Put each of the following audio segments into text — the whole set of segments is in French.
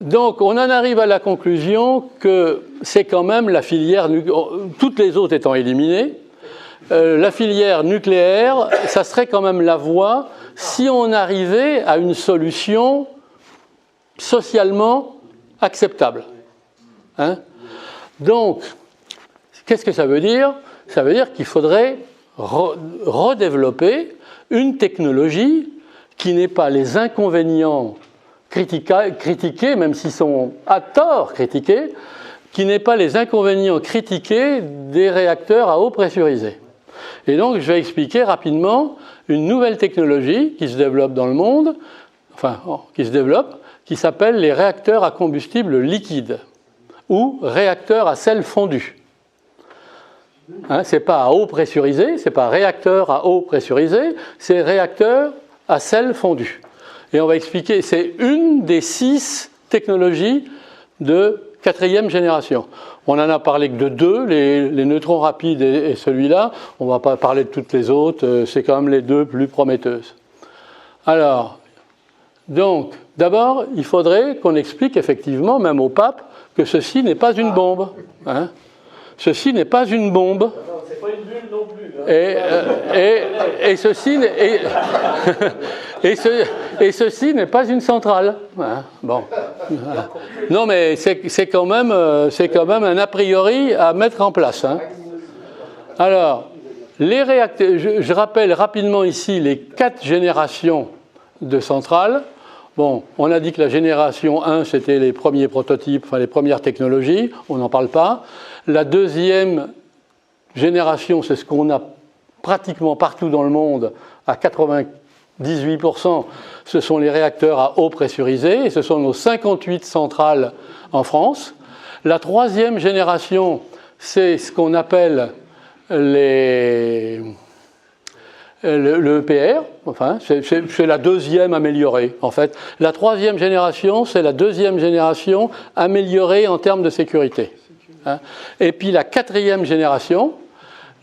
Donc, on en arrive à la conclusion que c'est quand même la filière, toutes les autres étant éliminées, la filière nucléaire, ça serait quand même la voie si on arrivait à une solution socialement acceptable. Hein? Donc, qu'est-ce que ça veut dire? Ça veut dire qu'il faudrait redévelopper une technologie qui n'ait pas les inconvénients critiqués, même s'ils sont à tort critiqués, qui n'ait pas les inconvénients critiqués des réacteurs à eau pressurisée. Et donc, je vais expliquer rapidement une nouvelle technologie qui se développe dans le monde, qui s'appelle les réacteurs à combustible liquide ou réacteurs à sel fondu. Hein, c'est pas à eau pressurisée, c'est pas réacteur à eau pressurisée, c'est réacteur à sel fondu. Et on va expliquer, c'est une des 6 technologies de 4e génération. On en a parlé que de 2, les neutrons rapides et celui-là. On ne va pas parler de toutes les autres, c'est quand même les 2 plus prometteuses. Alors, donc, d'abord, il faudrait qu'on explique effectivement, même au pape, que ceci n'est pas une bombe. Hein. Ceci n'est pas une bombe. C'est pas une bulle non plus. Hein. Et ceci n'est pas une centrale. Hein, bon. Non, mais c'est quand même un a priori à mettre en place. Hein. Alors, les réacteurs, je rappelle rapidement ici les 4 générations de centrales. Bon, on a dit que la génération 1, c'était les premiers prototypes, enfin les premières technologies, on n'en parle pas. La 2e génération, c'est ce qu'on a pratiquement partout dans le monde, à 98%, ce sont les réacteurs à eau pressurisée, et ce sont nos 58 centrales en France. La 3e génération, c'est ce qu'on appelle le EPR, enfin, c'est la 2e améliorée, en fait. La 3e génération, c'est la 2e génération améliorée en termes de sécurité. Hein. Et puis la 4e génération,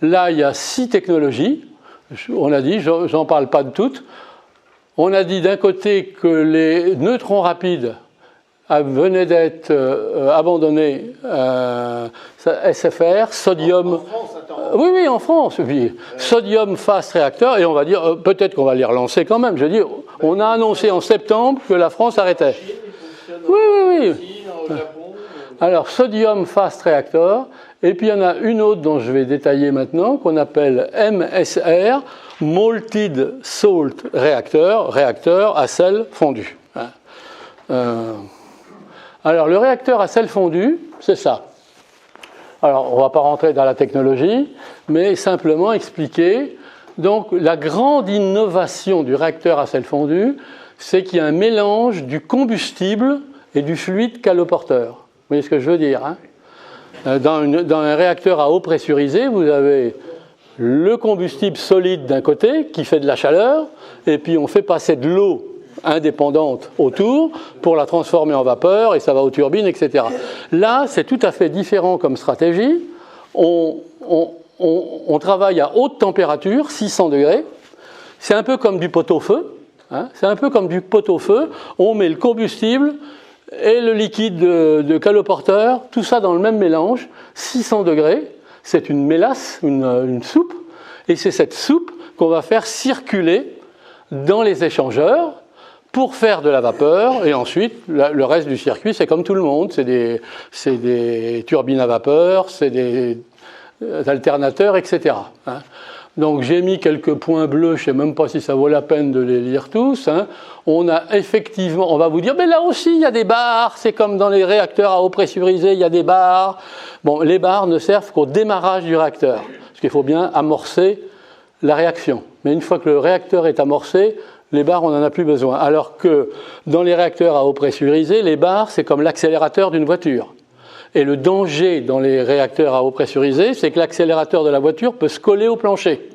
là, il y a 6 technologies. On a dit, j'en parle pas de toutes. On a dit d'un côté que les neutrons rapides venaient d'être abandonnés, SFR, sodium. Oui, en France. Sodium fast reactor, et on va dire, peut-être qu'on va les relancer quand même. Je veux dire, on a annoncé en septembre que la France arrêtait. Oui. Alors, sodium fast reactor, et puis il y en a une autre dont je vais détailler maintenant, qu'on appelle MSR, Malted Salt Reactor, réacteur à sel fondu. Alors, le réacteur à sel fondu, c'est ça. Alors, on ne va pas rentrer dans la technologie, mais simplement expliquer. Donc, la grande innovation du réacteur à sel fondu, c'est qu'il y a un mélange du combustible et du fluide caloporteur. Vous voyez ce que je veux dire, hein? Dans un réacteur à eau pressurisée, vous avez le combustible solide d'un côté qui fait de la chaleur, et puis on fait passer de l'eau indépendante autour pour la transformer en vapeur, et ça va aux turbines, etc. Là, c'est tout à fait différent comme stratégie. On travaille à haute température, 600 degrés. C'est un peu comme du pot-au-feu. Hein, c'est un peu comme du pot-au-feu. On met le combustible et le liquide de caloporteur, tout ça dans le même mélange, 600 degrés. C'est une mélasse, une soupe. Et c'est cette soupe qu'on va faire circuler dans les échangeurs pour faire de la vapeur, et ensuite, le reste du circuit, c'est comme tout le monde, c'est des turbines à vapeur, c'est des alternateurs, etc. Hein. Donc j'ai mis quelques points bleus, je ne sais même pas si ça vaut la peine de les lire tous. Hein. On a effectivement, on va vous dire, mais là aussi il y a des barres, c'est comme dans les réacteurs à eau pressurisée, il y a des barres. Bon, les barres ne servent qu'au démarrage du réacteur, parce qu'il faut bien amorcer la réaction. Mais une fois que le réacteur est amorcé, les barres, on n'en a plus besoin. Alors que dans les réacteurs à eau pressurisée, les barres, c'est comme l'accélérateur d'une voiture. Et le danger dans les réacteurs à eau pressurisée, c'est que l'accélérateur de la voiture peut se coller au plancher.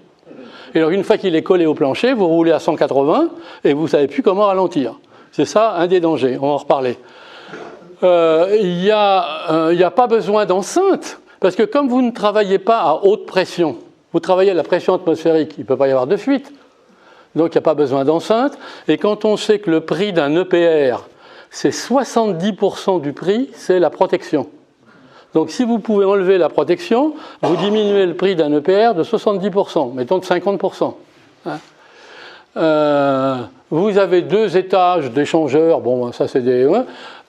Et alors, une fois qu'il est collé au plancher, vous roulez à 180 et vous ne savez plus comment ralentir. C'est ça, un des dangers. On va en reparler. Il n'y a pas besoin d'enceinte, parce que comme vous ne travaillez pas à haute pression, vous travaillez à la pression atmosphérique, il ne peut pas y avoir de fuite. Donc, il n'y a pas besoin d'enceinte. Et quand on sait que le prix d'un EPR, c'est 70% du prix, c'est la protection. Donc si vous pouvez enlever la protection, vous diminuez le prix d'un EPR de 70%, mettons de 50%. Vous avez 2 étages d'échangeurs, bon, ça c'est des...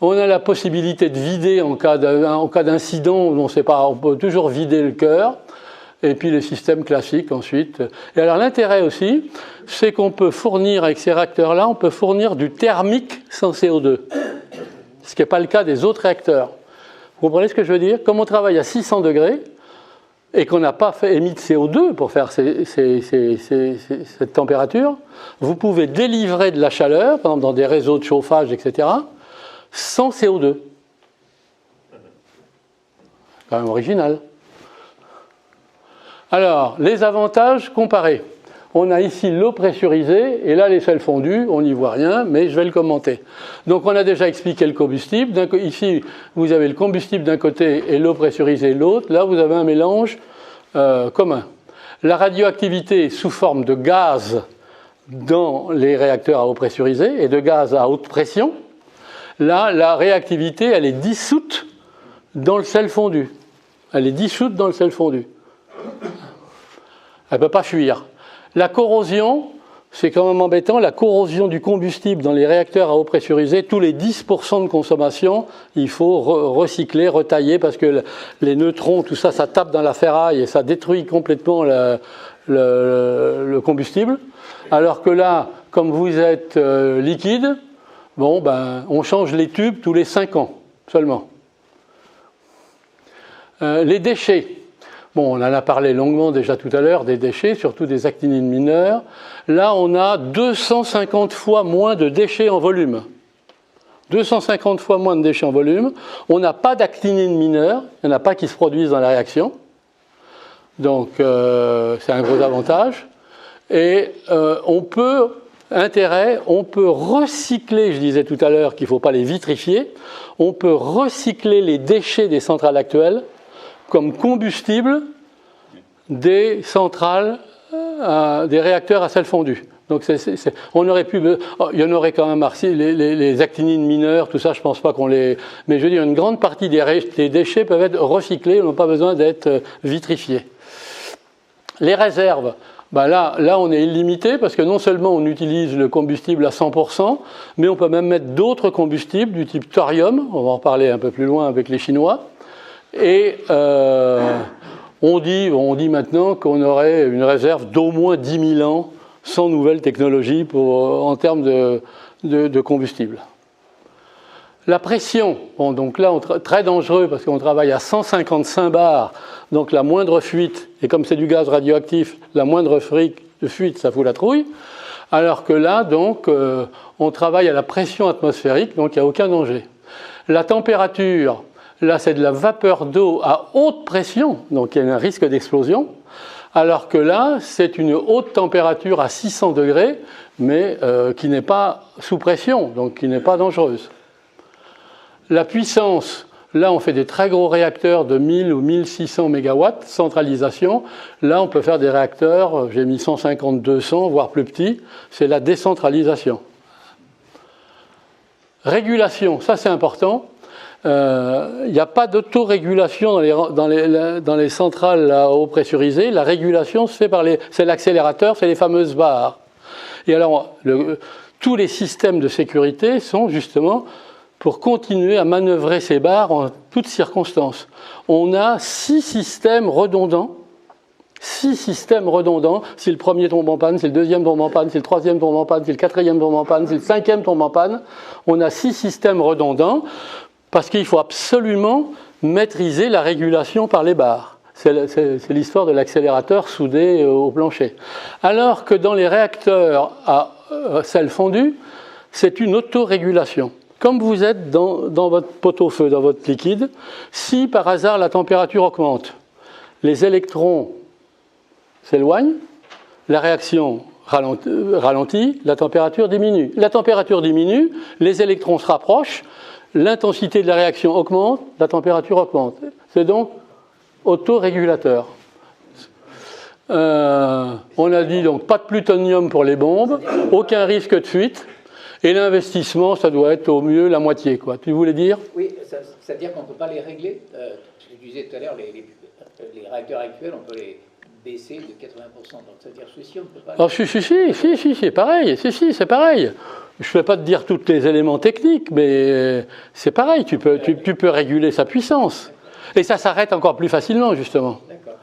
On a la possibilité de vider en cas d'incident, on ne sait pas, on peut toujours vider le cœur. Et puis les systèmes classiques ensuite. Et alors l'intérêt aussi, c'est qu'on peut fournir avec ces réacteurs-là, on peut fournir du thermique sans CO2. Ce qui n'est pas le cas des autres réacteurs. Vous comprenez ce que je veux dire? Comme on travaille à 600 degrés et qu'on n'a pas émis de CO2 pour faire cette température, vous pouvez délivrer de la chaleur, par exemple dans des réseaux de chauffage, etc., sans CO2. Quand même original. Alors, les avantages comparés. On a ici l'eau pressurisée, et là les sels fondus, on n'y voit rien, mais je vais le commenter. Donc on a déjà expliqué le combustible. Ici, vous avez le combustible d'un côté et l'eau pressurisée de l'autre. Là, vous avez un mélange commun. La radioactivité sous forme de gaz dans les réacteurs à eau pressurisée et de gaz à haute pression. Là, la réactivité, elle est dissoute dans le sel fondu. Elle est dissoute dans le sel fondu. Elle ne peut pas fuir. La corrosion, c'est quand même embêtant, la corrosion du combustible dans les réacteurs à eau pressurisée, tous les 10% de consommation, il faut recycler, retailler, parce que les neutrons, tout ça, ça tape dans la ferraille et ça détruit complètement le combustible. Alors que là, comme vous êtes liquide, bon, ben, on change les tubes tous les 5 ans seulement. Les déchets. Bon, on en a parlé longuement déjà tout à l'heure, des déchets, surtout des actinines mineures. Là, on a 250 fois moins de déchets en volume. 250 fois moins de déchets en volume. On n'a pas d'actinines mineures, il n'y en a pas qui se produisent dans la réaction. Donc, c'est un gros avantage. Et on peut recycler, je disais tout à l'heure qu'il ne faut pas les vitrifier, on peut recycler les déchets des centrales actuelles comme combustible des centrales, des réacteurs à sel fondu. Donc on aurait pu, il y en aurait quand même les actinines mineures, tout ça, je ne pense pas qu'on les... Mais je veux dire, une grande partie des déchets peuvent être recyclés, ils n'ont pas besoin d'être vitrifiés. Les réserves, ben là, on est illimité parce que non seulement on utilise le combustible à 100%, mais on peut même mettre d'autres combustibles du type thorium, on va en reparler un peu plus loin avec les Chinois. Et on dit maintenant qu'on aurait une réserve d'au moins 10 000 ans sans nouvelles technologies en termes de combustible. La pression, bon, donc là, très dangereux parce qu'on travaille à 155 bars, donc la moindre fuite, et comme c'est du gaz radioactif, la moindre fuite, ça fout la trouille. Alors que là, donc, on travaille à la pression atmosphérique, donc il n'y a aucun danger. La température, là, c'est de la vapeur d'eau à haute pression, donc il y a un risque d'explosion, alors que là, c'est une haute température à 600 degrés, mais qui n'est pas sous pression, donc qui n'est pas dangereuse. La puissance, là, on fait des très gros réacteurs de 1000 ou 1600 MW, centralisation. Là, on peut faire des réacteurs, j'ai mis 150-200, voire plus petits, c'est la décentralisation. Régulation, ça c'est important. Il n'y a pas d'autorégulation dans les centrales à eau pressurisée. La régulation se fait c'est l'accélérateur, c'est les fameuses barres. Et alors, tous les systèmes de sécurité sont justement pour continuer à manœuvrer ces barres en toutes circonstances. On a 6 systèmes redondants. 6 systèmes redondants. Si le premier tombe en panne, si le deuxième tombe en panne, si le troisième tombe en panne, si le quatrième tombe en panne, si le cinquième tombe en panne, on a 6 systèmes redondants. Parce qu'il faut absolument maîtriser la régulation par les barres. C'est l'histoire de l'accélérateur soudé au plancher. Alors que dans les réacteurs à sel fondu, c'est une autorégulation. Comme vous êtes dans votre pot-au-feu, dans votre liquide, si par hasard la température augmente, les électrons s'éloignent, la réaction ralentit, la température diminue. La température diminue, les électrons se rapprochent, l'intensité de la réaction augmente, la température augmente. C'est donc autorégulateur. On a dit donc pas de plutonium pour les bombes, aucun risque de fuite. Et l'investissement, ça doit être au mieux la moitié, quoi. Tu voulais dire? Oui, c'est-à-dire qu'on ne peut pas les régler. Je disais tout à l'heure, les réacteurs actuels, on peut les baisser de 80%. Donc, c'est-à-dire ceci, on ne peut pas... Oh, si, c'est pareil. Si, c'est pareil. Je ne vais pas te dire tous les éléments techniques, mais c'est pareil. Tu peux réguler sa puissance. Et ça s'arrête encore plus facilement, justement. D'accord.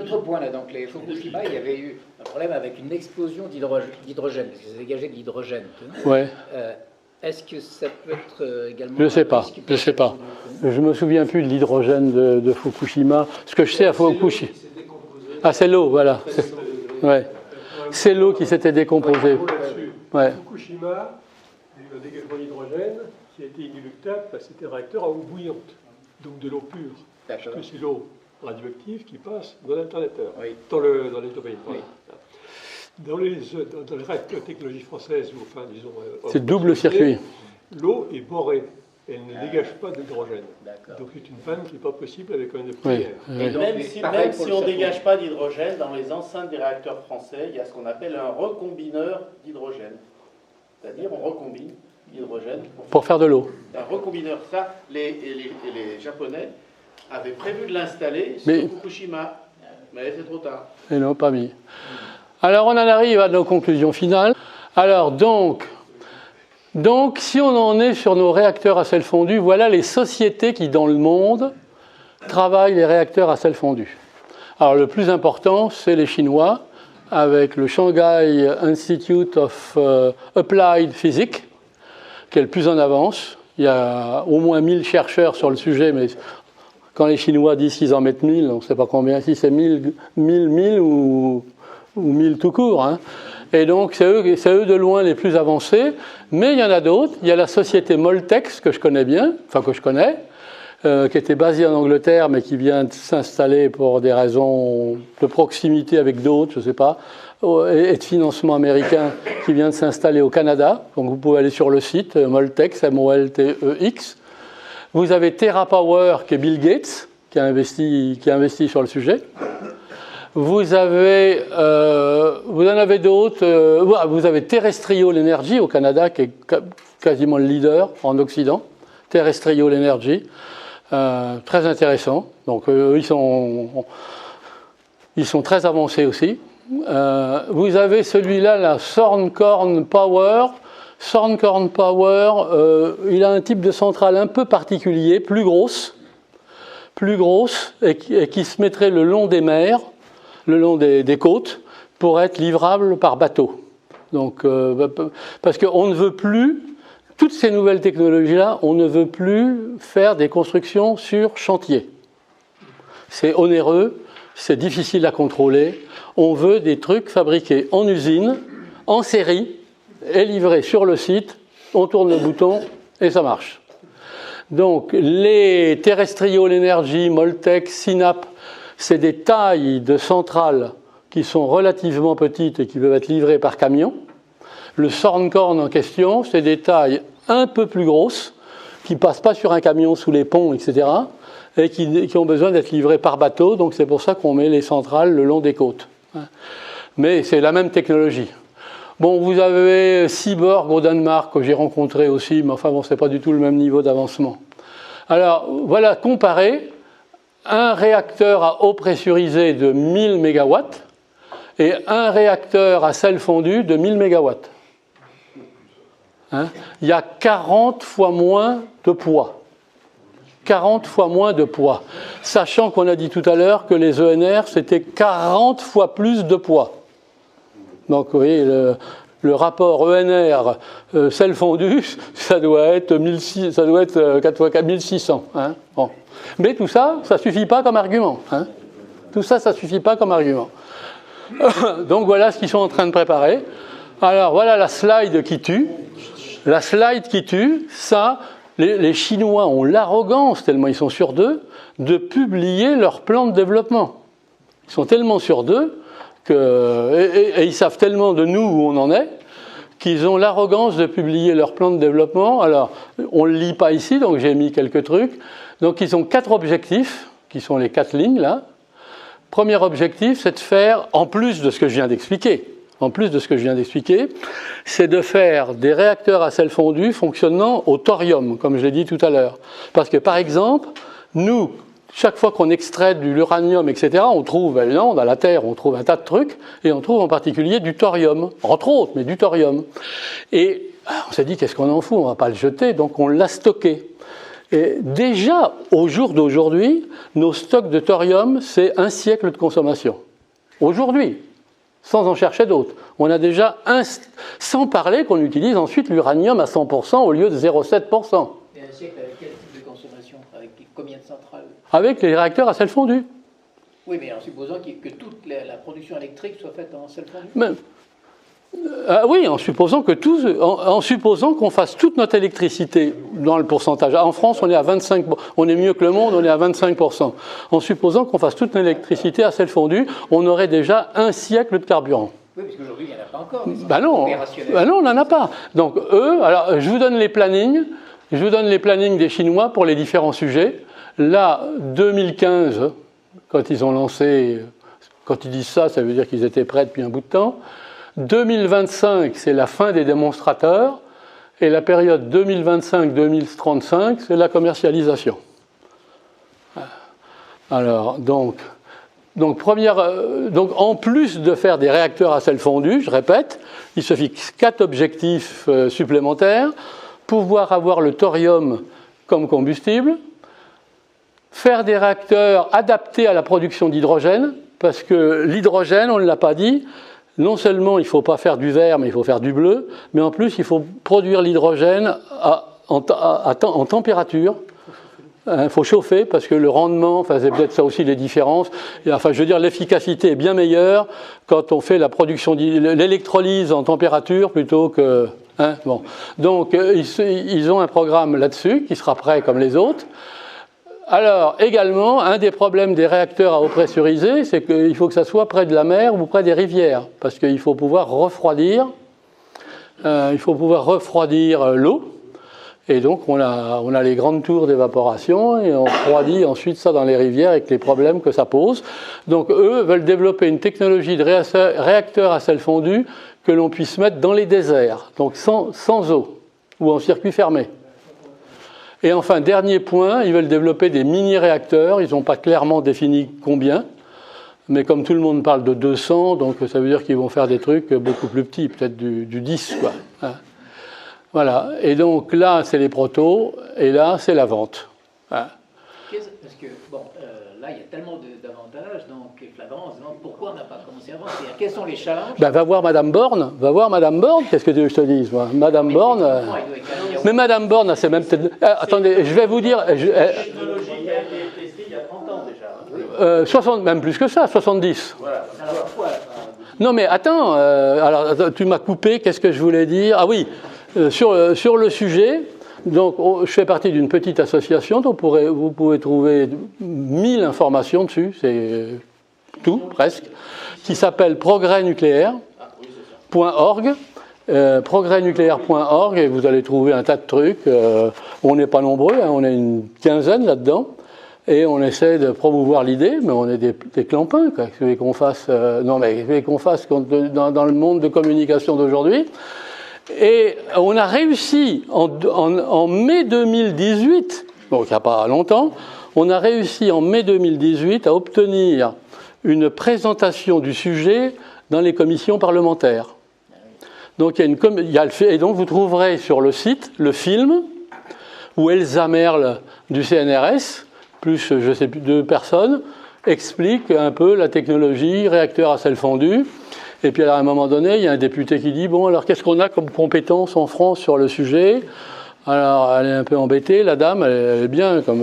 Autre point, là, donc les Fukushima, il y avait eu un problème avec une explosion d'hydrogène, parce que ça dégageait de l'hydrogène. Ouais. Est-ce que ça peut être également... Je sais pas. Je me souviens plus de l'hydrogène de Fukushima. Ce que je sais à Fukushima... Ah, c'est l'eau, voilà. Ouais. C'est l'eau qui s'était décomposée. Ouais. Fukushima, il y a eu un dégagement d'hydrogène qui a été inéluctable parce que c'était un réacteur à eau bouillante, donc de l'eau pure. Parce que c'est l'eau radioactive qui passe dans l'alternateur, dans les turbines. Oui. Dans les réacteurs technologie française, ou enfin disons... c'est double circuit. L'eau est borée. Elle ne dégage pas d'hydrogène. Donc c'est une panne qui n'est pas possible avec un nucléaire. Et même si on ne dégage pas d'hydrogène, dans les enceintes des réacteurs français, il y a ce qu'on appelle un recombineur d'hydrogène. C'est-à-dire on recombine l'hydrogène pour faire de l'eau. Un recombineur, ça, les Japonais avaient prévu de l'installer sur Fukushima, mais c'est trop tard. Ils n'ont pas mis. Alors on en arrive à nos conclusions finales. Alors donc, si on en est sur nos réacteurs à sel fondu, voilà les sociétés qui, dans le monde, travaillent les réacteurs à sel fondu. Alors, le plus important, c'est les Chinois, avec le Shanghai Institute of Applied Physics, qui est le plus en avance. Il y a au moins 1000 chercheurs sur le sujet, mais quand les Chinois disent qu'ils en mettent 1000, on ne sait pas combien, si c'est 1000 ou 1000 tout court, hein. Et donc, c'est eux de loin les plus avancés. Mais il y en a d'autres. Il y a la société Moltex, que je connais bien, qui était basée en Angleterre, mais qui vient de s'installer pour des raisons de proximité avec d'autres, je ne sais pas, et de financement américain, qui vient de s'installer au Canada. Donc, vous pouvez aller sur le site Moltex, M-O-L-T-E-X. Vous avez TerraPower, qui est Bill Gates, qui a investi sur le sujet. Vous en avez d'autres. Vous avez Terrestrial Energy au Canada, qui est quasiment le leader en Occident. Terrestrial Energy, très intéressant. Donc ils sont très avancés aussi. Vous avez celui-là, la Thorncorn Power. Thorncorn Power, il a un type de centrale un peu particulier, plus grosse, et qui se mettrait le long des mers, le long des côtes, pour être livrable par bateau. Donc, parce qu'on ne veut plus, toutes ces nouvelles technologies-là, on ne veut plus faire des constructions sur chantier. C'est onéreux, c'est difficile à contrôler. On veut des trucs fabriqués en usine, en série, et livrés sur le site. On tourne le bouton et ça marche. Donc, les Terrestrial Energy, Moltex, Synap, c'est des tailles de centrales qui sont relativement petites et qui peuvent être livrées par camion. Le Thorncorn en question, c'est des tailles un peu plus grosses, qui ne passent pas sur un camion sous les ponts, etc., et qui ont besoin d'être livrées par bateau. Donc c'est pour ça qu'on met les centrales le long des côtes. Mais c'est la même technologie. Bon, vous avez Seaborg au Danemark, que j'ai rencontré aussi, mais enfin bon, c'est pas du tout le même niveau d'avancement. Alors, voilà, comparé un réacteur à eau pressurisée de 1000 MW et un réacteur à sel fondu de 1000 MW. Hein? Il y a 40 fois moins de poids. 40 fois moins de poids. Sachant qu'on a dit tout à l'heure que les ENR, c'était 40 fois plus de poids. Donc, vous voyez, le rapport ENR sel fondu, ça doit être 4 fois 1600. Hein? Bon. Mais tout ça, ça ne suffit pas comme argument. Hein? Tout ça, ça ne suffit pas comme argument. Donc voilà ce qu'ils sont en train de préparer. Alors voilà la slide qui tue. La slide qui tue, ça, les Chinois ont l'arrogance, tellement ils sont sûrs d'eux, de publier leur plan de développement. Ils sont tellement sûrs d'eux, et ils savent tellement de nous où on en est, qu'ils ont l'arrogance de publier leur plan de développement. Alors, on ne le lit pas ici, donc j'ai mis quelques trucs. Donc, ils ont 4 objectifs, qui sont les 4 lignes, là. Premier objectif, c'est de faire, en plus de ce que je viens d'expliquer, en plus de ce que je viens d'expliquer, c'est de faire des réacteurs à sel fondu fonctionnant au thorium, comme je l'ai dit tout à l'heure. Parce que, par exemple, nous, chaque fois qu'on extrait de l'uranium, etc., on trouve, dans la Terre, on trouve un tas de trucs, et on trouve en particulier du thorium, entre autres, mais du thorium. Et on s'est dit, qu'est-ce qu'on en fout? On ne va pas le jeter, donc on l'a stocké. Et déjà, au jour d'aujourd'hui, nos stocks de thorium, c'est 1 siècle de consommation. Aujourd'hui, sans en chercher d'autres. On a déjà sans parler qu'on utilise ensuite l'uranium à 100% au lieu de 0,7%. Et 1 siècle avec quel type de consommation? Avec combien de centrales? Avec les réacteurs à sel fondu. Oui, mais en supposant que toute la production électrique soit faite en sel fondu. Mais, oui, en supposant qu'on fasse toute notre électricité dans le pourcentage. En France, on est à 25%. On est mieux que le monde, on est à 25%. En supposant qu'on fasse toute l'électricité à sel fondu, on aurait déjà 1 siècle de carburant. Oui, parce qu'aujourd'hui, il n'y en a pas encore. Non, on n'en a pas. Donc eux, alors je vous donne les plannings. Je vous donne les plannings des Chinois pour les différents sujets. Là, 2015, quand ils ont lancé, quand ils disent ça, ça veut dire qu'ils étaient prêts depuis un bout de temps. 2025, c'est la fin des démonstrateurs, et la période 2025-2035, c'est la commercialisation. Alors, donc en plus de faire des réacteurs à sel fondu, je répète, il se fixe 4 objectifs supplémentaires: pouvoir avoir le thorium comme combustible, faire des réacteurs adaptés à la production d'hydrogène, parce que l'hydrogène, on ne l'a pas dit, non seulement il ne faut pas faire du vert, mais il faut faire du bleu, mais en plus il faut produire l'hydrogène en température. Il faut chauffer parce que le rendement, c'est peut-être ça aussi les différences. Enfin, je veux dire, l'efficacité est bien meilleure quand on fait la production, l'électrolyse en température plutôt que. Bon. Donc, ils ont un programme là-dessus qui sera prêt comme les autres. Alors, également, un des problèmes des réacteurs à eau pressurisée, c'est qu'il faut que ça soit près de la mer ou près des rivières, parce qu'il faut pouvoir refroidir. L'eau. Et donc, on a les grandes tours d'évaporation et on refroidit ensuite ça dans les rivières avec les problèmes que ça pose. Donc, eux veulent développer une technologie de réacteur à sel fondu que l'on puisse mettre dans les déserts, donc sans eau ou en circuit fermé. Et enfin, dernier point, ils veulent développer des mini-réacteurs. Ils n'ont pas clairement défini combien, mais comme tout le monde parle de 200, donc ça veut dire qu'ils vont faire des trucs beaucoup plus petits, peut-être du 10, quoi. Voilà. Et donc là, c'est les protos, et là, c'est la vente. Parce que, là, il y a tellement d'avantages, donc flagrants, on se demande pourquoi on n'a pas commencé avant. Quels sont les challenges? Va voir Madame Borne. Qu'est-ce que tu veux que je te dise, moi? Madame Borne. Mais Madame Borne, c'est même peut-être. Attendez, je vais vous dire. La technologie qui a été testée il y a 30 ans déjà. 60, même plus que ça, 70. Voilà. Alors, pourquoi non, mais attends. Alors, tu m'as coupé. Qu'est-ce que je voulais dire? Ah oui. Sur le sujet. Donc, je fais partie d'une petite association dont vous pouvez trouver 1000 informations dessus, c'est tout, presque, qui s'appelle progresnucléaire.org. Progresnucléaire.org, et vous allez trouver un tas de trucs. On n'est pas nombreux, on est une quinzaine là-dedans, et on essaie de promouvoir l'idée, mais on est des clampins, quoi. Qu'est-ce que vous voulez qu'on fasse dans le monde de communication d'aujourd'hui? Et on a réussi en mai 2018, donc il n'y a pas longtemps, on a réussi en mai 2018 à obtenir une présentation du sujet dans les commissions parlementaires. Donc et donc vous trouverez sur le site le film où Elsa Merle du CNRS, plus je ne sais plus 2 personnes, explique un peu la technologie réacteur à sel fondu. Et puis à un moment donné, il y a un député qui dit « Bon, alors qu'est-ce qu'on a comme compétences en France sur le sujet ?» Alors elle est un peu embêtée, la dame, elle est bien, comme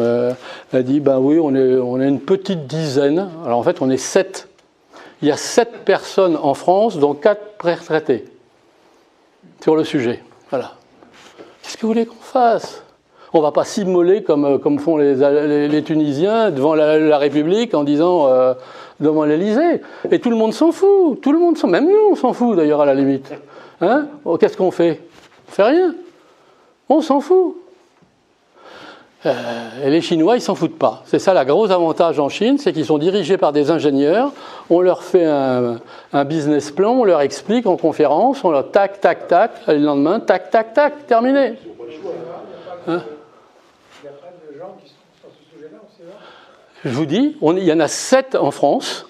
elle dit « Ben oui, on est une petite dizaine. » Alors en fait, on est 7. Il y a 7 personnes en France, dont 4 pré-retraités sur le sujet. Voilà. Qu'est-ce que vous voulez qu'on fasse? On ne va pas s'immoler comme font les Tunisiens devant la République en disant devant l'Élysée. Et tout le monde s'en fout. Même nous, on s'en fout d'ailleurs à la limite. Qu'est-ce qu'on fait? On ne fait rien. On s'en fout. Et les Chinois, ils s'en foutent pas. C'est ça le gros avantage en Chine, c'est qu'ils sont dirigés par des ingénieurs. On leur fait un business plan, on leur explique en conférence, on leur tac, tac, tac, et le lendemain, tac, tac, tac, terminé. Hein? Il n'y a pas de gens qui sont sur ce sujet-là, je vous dis, il y en a 7 en France.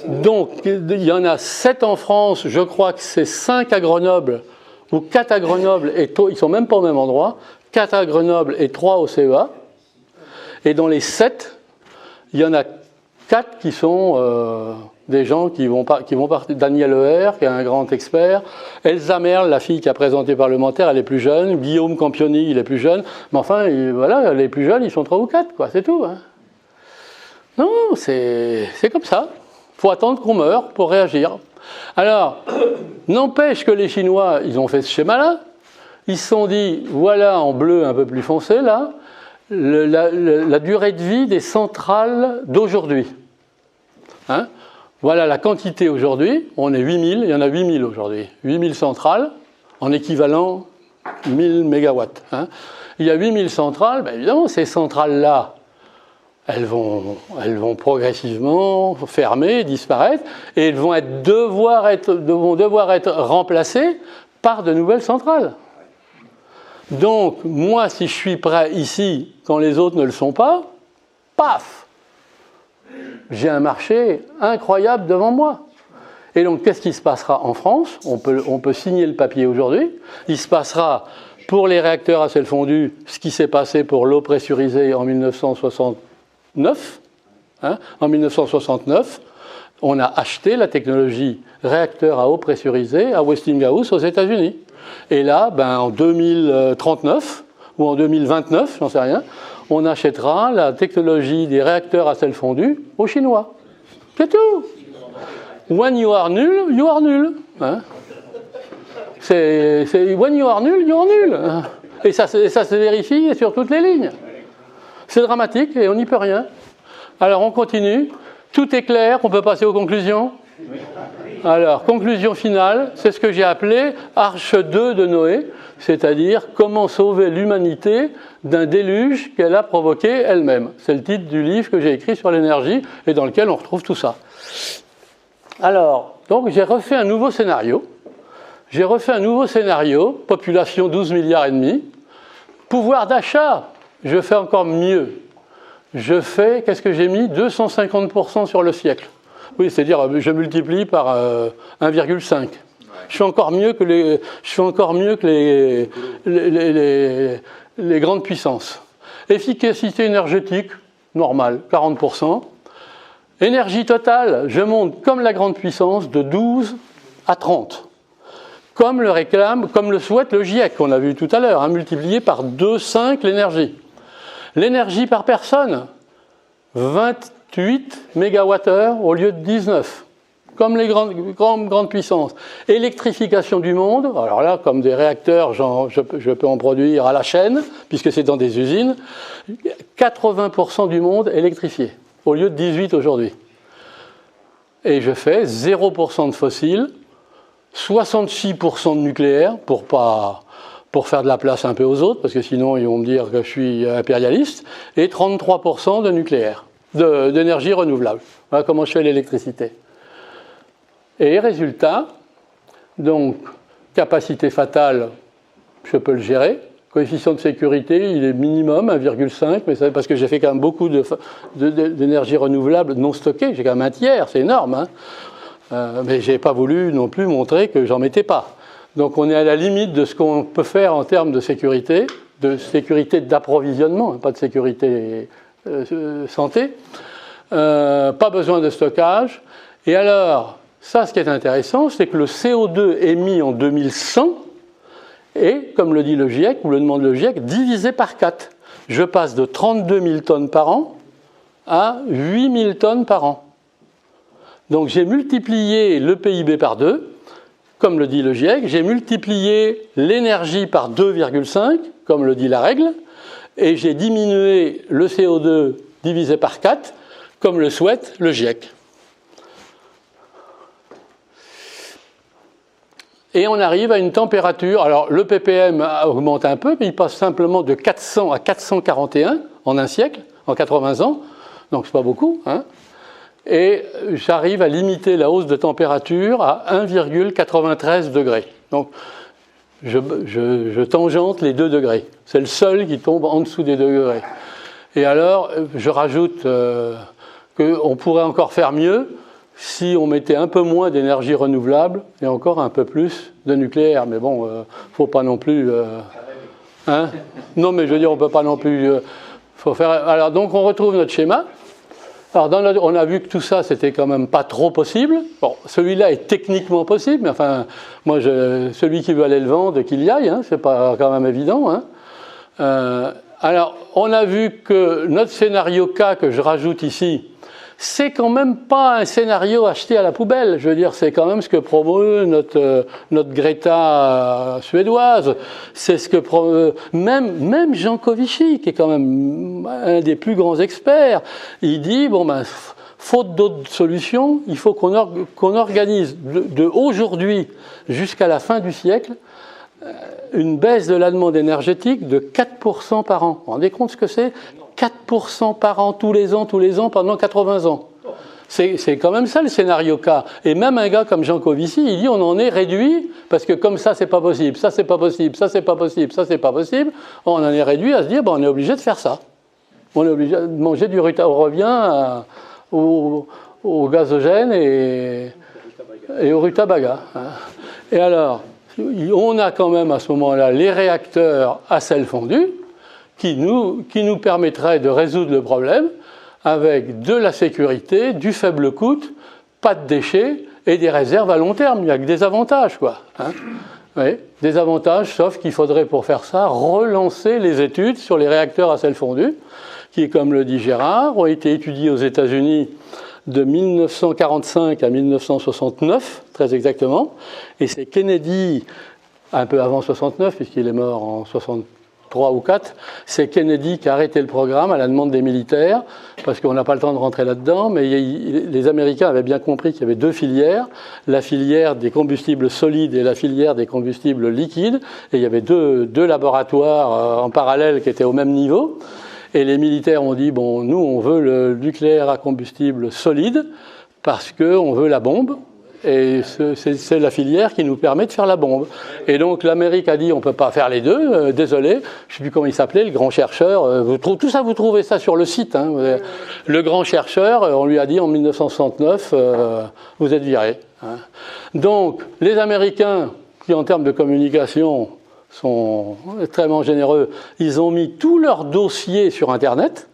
Donc, il y en a 7 en France, je crois que c'est 5 à Grenoble, ou 4 à Grenoble, et ils ne sont même pas au même endroit. 4 à Grenoble et 3 au CEA. Et dans les 7, il y en a 4 qui sont des gens qui vont partir. Daniel Leher, qui est un grand expert. Elsa Merle, la fille qui a présenté parlementaire, elle est plus jeune. Guillaume Campioni, il est plus jeune. Mais enfin, voilà, les plus jeunes, ils sont 3 ou 4, quoi, c'est tout. Hein. Non, c'est comme ça. Il faut attendre qu'on meure pour réagir. Alors, n'empêche que les Chinois, ils ont fait ce schéma-là. Ils se sont dit, voilà en bleu un peu plus foncé, là, la durée de vie des centrales d'aujourd'hui. Hein? Voilà la quantité aujourd'hui, on est 8000, il y en a 8000 aujourd'hui. 8000 centrales, en équivalent 1000 mégawatts. Hein? Il y a 8000 centrales, ben évidemment, ces centrales-là, elles vont progressivement fermer, disparaître, et elles vont devoir être remplacées par de nouvelles centrales. Donc, moi, si je suis prêt ici, quand les autres ne le sont pas, paf, j'ai un marché incroyable devant moi. Et donc, qu'est-ce qui se passera en France ? On peut signer le papier aujourd'hui. Il se passera pour les réacteurs à sel fondu ce qui s'est passé pour l'eau pressurisée en 1969. Hein, en 1969, on a acheté la technologie réacteur à eau pressurisée à Westinghouse aux États-Unis. Et là, en 2039 ou en 2029, j'en sais rien, on achètera la technologie des réacteurs à sel fondu aux Chinois. C'est tout. When you are nul, you are nul. Hein? C'est when you are nul, you are nul. Et ça se vérifie sur toutes les lignes. C'est dramatique et on n'y peut rien. Alors on continue. Tout est clair, on peut passer aux conclusions. Alors, conclusion finale, c'est ce que j'ai appelé Arche 2 de Noé, c'est-à-dire comment sauver l'humanité d'un déluge qu'elle a provoqué elle-même. C'est le titre du livre que j'ai écrit sur l'énergie et dans lequel on retrouve tout ça. Alors, donc j'ai refait un nouveau scénario. Population 12 milliards et demi. Pouvoir d'achat, je fais encore mieux. Qu'est-ce que j'ai mis ? 250% sur le siècle. Oui, c'est-à-dire je multiplie par 1,5. Je fais encore mieux que les grandes puissances. Efficacité énergétique, normale, 40%. Énergie totale, je monte comme la grande puissance de 12 à 30. Comme le souhaite le GIEC, qu'on a vu tout à l'heure, multiplié par 2,5 l'énergie. L'énergie par personne, 28 MWh au lieu de 19, comme les grandes puissances. Électrification du monde, alors là, comme des réacteurs, je peux en produire à la chaîne, puisque c'est dans des usines, 80% du monde électrifié, au lieu de 18 aujourd'hui. Et je fais 0% de fossiles, 66% de nucléaire, pour faire de la place un peu aux autres, parce que sinon ils vont me dire que je suis impérialiste, et 33% de nucléaire, d'énergie renouvelable. Voilà comment je fais l'électricité. Et résultat, donc capacité fatale, je peux le gérer. Coefficient de sécurité, il est minimum 1,5, mais c'est parce que j'ai fait quand même beaucoup d'énergie renouvelable non stockée, j'ai quand même un tiers, c'est énorme. Hein. Mais je n'ai pas voulu non plus montrer que j'en mettais pas. Donc on est à la limite de ce qu'on peut faire en termes de sécurité d'approvisionnement, pas de sécurité santé. Pas besoin de stockage. Et alors, ça, ce qui est intéressant, c'est que le CO2 émis en 2100 est, comme le dit le GIEC, ou le demande le GIEC, divisé par 4. Je passe de 32 000 tonnes par an à 8 000 tonnes par an. Donc j'ai multiplié le PIB par 2, comme le dit le GIEC, j'ai multiplié l'énergie par 2,5, comme le dit la règle, et j'ai diminué le CO2 divisé par 4, comme le souhaite le GIEC. Et on arrive à une température, alors le ppm augmente un peu, mais il passe simplement de 400 à 441 en un siècle, en 80 ans, donc c'est pas beaucoup, hein. Et j'arrive à limiter la hausse de température à 1,93 degrés. Donc je tangente les 2 degrés. C'est le seul qui tombe en dessous des 2 degrés. Et alors, je rajoute qu'on pourrait encore faire mieux si on mettait un peu moins d'énergie renouvelable et encore un peu plus de nucléaire. Mais bon, faut pas non plus... hein? Non, mais je veux dire, on peut pas non plus... faut faire... Alors, donc, on retrouve notre schéma. Alors, on a vu que tout ça, c'était quand même pas trop possible. Bon, celui-là est techniquement possible, mais enfin, moi, celui qui veut aller le vendre, qu'il y aille, hein, c'est pas quand même évident. Hein. Alors, on a vu que notre scénario K que je rajoute ici, c'est quand même pas un scénario acheté à la poubelle. Je veux dire, c'est quand même ce que promeut notre Greta suédoise. C'est ce que même Jean Covici, qui est quand même un des plus grands experts, il dit, bon ben, faute d'autres solutions, il faut qu'on organise de aujourd'hui jusqu'à la fin du siècle une baisse de la demande énergétique de 4% par an. Vous vous rendez compte ce que c'est ? 4% par an, tous les ans, pendant 80 ans. C'est quand même ça le scénario K. Et même un gars comme Jean Covici, il dit on en est réduit, parce que comme ça c'est pas possible, ça c'est pas possible, ça c'est pas possible, ça c'est pas possible, on en est réduit à se dire on est obligé de faire ça. On est obligé de manger du rutabaga. On revient au gazogène et au rutabaga. Et alors, on a quand même à ce moment-là les réacteurs à sel fondu qui nous permettraient de résoudre le problème avec de la sécurité, du faible coût, pas de déchets et des réserves à long terme. Il n'y a que des avantages, quoi. Hein, oui, des avantages, sauf qu'il faudrait pour faire ça relancer les études sur les réacteurs à sel fondu, qui, comme le dit Gérard, ont été étudiés aux États-Unis de 1945 à 1969, très exactement. Et c'est Kennedy, un peu avant 69, puisqu'il est mort en 63 ou 4, c'est Kennedy qui a arrêté le programme à la demande des militaires, parce qu'on n'a pas le temps de rentrer là-dedans, mais les Américains avaient bien compris qu'il y avait 2 filières, la filière des combustibles solides et la filière des combustibles liquides, et il y avait deux laboratoires en parallèle qui étaient au même niveau. Et les militaires ont dit, bon, nous, on veut le nucléaire à combustible solide parce qu'on veut la bombe. Et c'est la filière qui nous permet de faire la bombe. Et donc, l'Amérique a dit, on ne peut pas faire les deux, désolé. Je ne sais plus comment il s'appelait, le grand chercheur. Tout ça, vous trouvez ça sur le site. Hein. Le grand chercheur, on lui a dit en 1969, vous êtes viré. Hein. Donc, les Américains, qui en termes de communication sont extrêmement généreux, ils ont mis tous leurs dossiers sur Internet.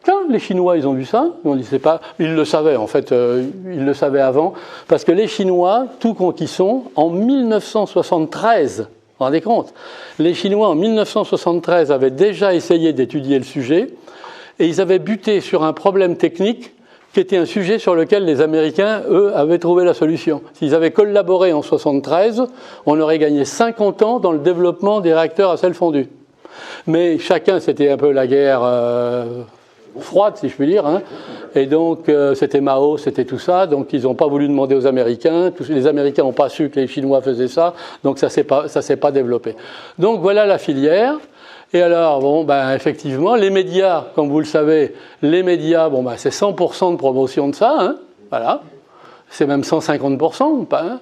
Tiens, les Chinois, ils ont vu ça. Ils ont dit, c'est pas... Ils le savaient, en fait. Ils le savaient avant. Parce que les Chinois, tout con qu'ils sont, en 1973, vous vous rendez compte ? Les Chinois, en 1973, avaient déjà essayé d'étudier le sujet et ils avaient buté sur un problème technique qui était un sujet sur lequel les Américains, eux, avaient trouvé la solution. S'ils avaient collaboré en 1973, on aurait gagné 50 ans dans le développement des réacteurs à sel fondu. Mais chacun, c'était un peu la guerre froide, si je puis dire. Hein. Et donc, c'était Mao, c'était tout ça. Donc, ils n'ont pas voulu demander aux Américains. Les Américains n'ont pas su que les Chinois faisaient ça. Donc, ça ne s'est pas développé. Donc, voilà la filière. Et alors, bon, ben, effectivement, les médias, comme vous le savez, les médias, bon, ben, c'est 100% de promotion de ça, hein, voilà. C'est même 150%, pas, hein.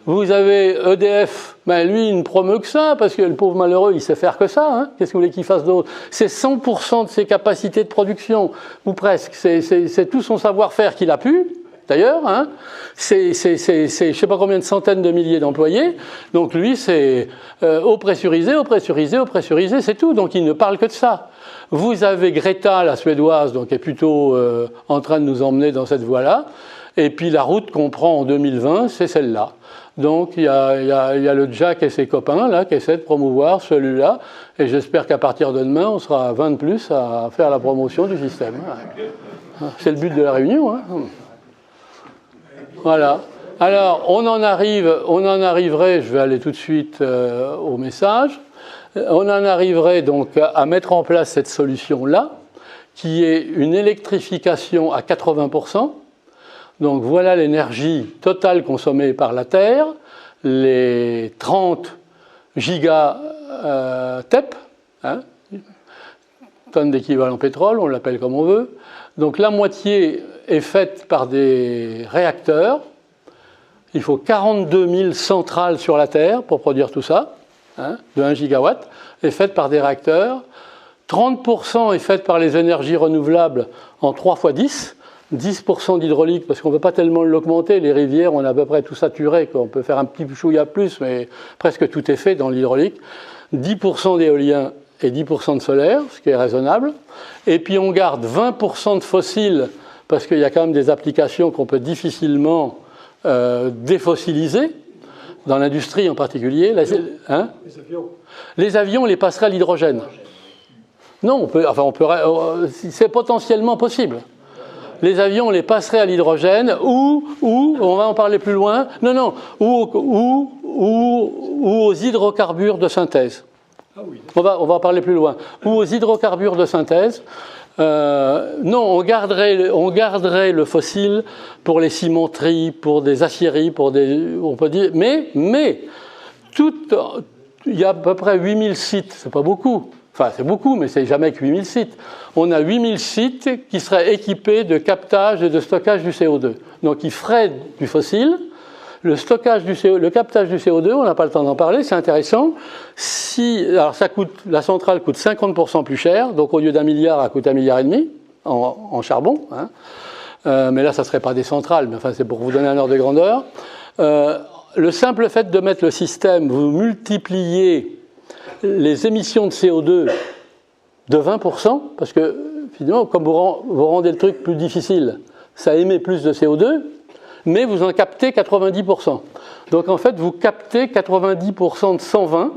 Vous avez EDF, ben, lui, il ne promeut que ça, parce que le pauvre malheureux, il sait faire que ça, hein. Qu'est-ce que vous voulez qu'il fasse d'autre ? C'est 100% de ses capacités de production, ou presque. C'est tout son savoir-faire qu'il a pu. D'ailleurs, hein, c'est je ne sais pas combien de centaines de milliers d'employés. Donc lui, c'est eau pressurisée, c'est tout. Donc il ne parle que de ça. Vous avez Greta, la suédoise, donc qui est plutôt en train de nous emmener dans cette voie-là. Et puis la route qu'on prend en 2020, c'est celle-là. Donc il y a le Jack et ses copains là qui essaient de promouvoir celui-là. Et j'espère qu'à partir de demain, on sera 20 de plus à faire la promotion du système. C'est le but de la réunion, hein. Voilà. Alors, on en arriverait, je vais aller tout de suite au message, on en arriverait donc à mettre en place cette solution-là, qui est une électrification à 80%. Donc voilà l'énergie totale consommée par la Terre, les 30 gigatep, hein, tonnes d'équivalent pétrole, on l'appelle comme on veut. Donc la moitié est faite par des réacteurs. Il faut 42 000 centrales sur la Terre pour produire tout ça, hein, de 1 gigawatt, est faite par des réacteurs. 30% est faite par les énergies renouvelables en 3 fois 10. 10% d'hydraulique, parce qu'on ne peut pas tellement l'augmenter. Les rivières, on a à peu près tout saturé, quoi. On peut faire un petit chouïa plus, mais presque tout est fait dans l'hydraulique. 10% d'éolien et 10% de solaire, ce qui est raisonnable. Et puis on garde 20% de fossiles, parce qu'il y a quand même des applications qu'on peut difficilement défossiliser, dans l'industrie en particulier. Les avions. Les avions, on les passerait à l'hydrogène. Non, c'est potentiellement possible. Les avions, on les passerait à l'hydrogène ou, on va en parler plus loin, ou aux hydrocarbures de synthèse. Ah oui. On va en parler plus loin. Ou aux hydrocarbures de synthèse. Non, on garderait le fossile pour les cimenteries, pour des aciéries, on peut dire, mais il y a à peu près 8000 sites, c'est pas beaucoup. Enfin, c'est beaucoup, mais c'est jamais que 8000 sites. On a 8000 sites qui seraient équipés de captage et de stockage du CO2. Donc, ils feraient du fossile. Le captage du CO2, on n'a pas le temps d'en parler, c'est intéressant. Alors, la centrale coûte 50% plus cher. Donc, au lieu d'1 milliard, elle coûte 1,5 milliard en charbon. Hein. Mais là, ça ne serait pas des centrales. Mais enfin, c'est pour vous donner un ordre de grandeur. Le simple fait de mettre le système, vous multipliez les émissions de CO2 de 20%, parce que finalement, comme vous rendez le truc plus difficile, ça émet plus de CO2, mais vous en captez 90%. Donc en fait, vous captez 90% de 120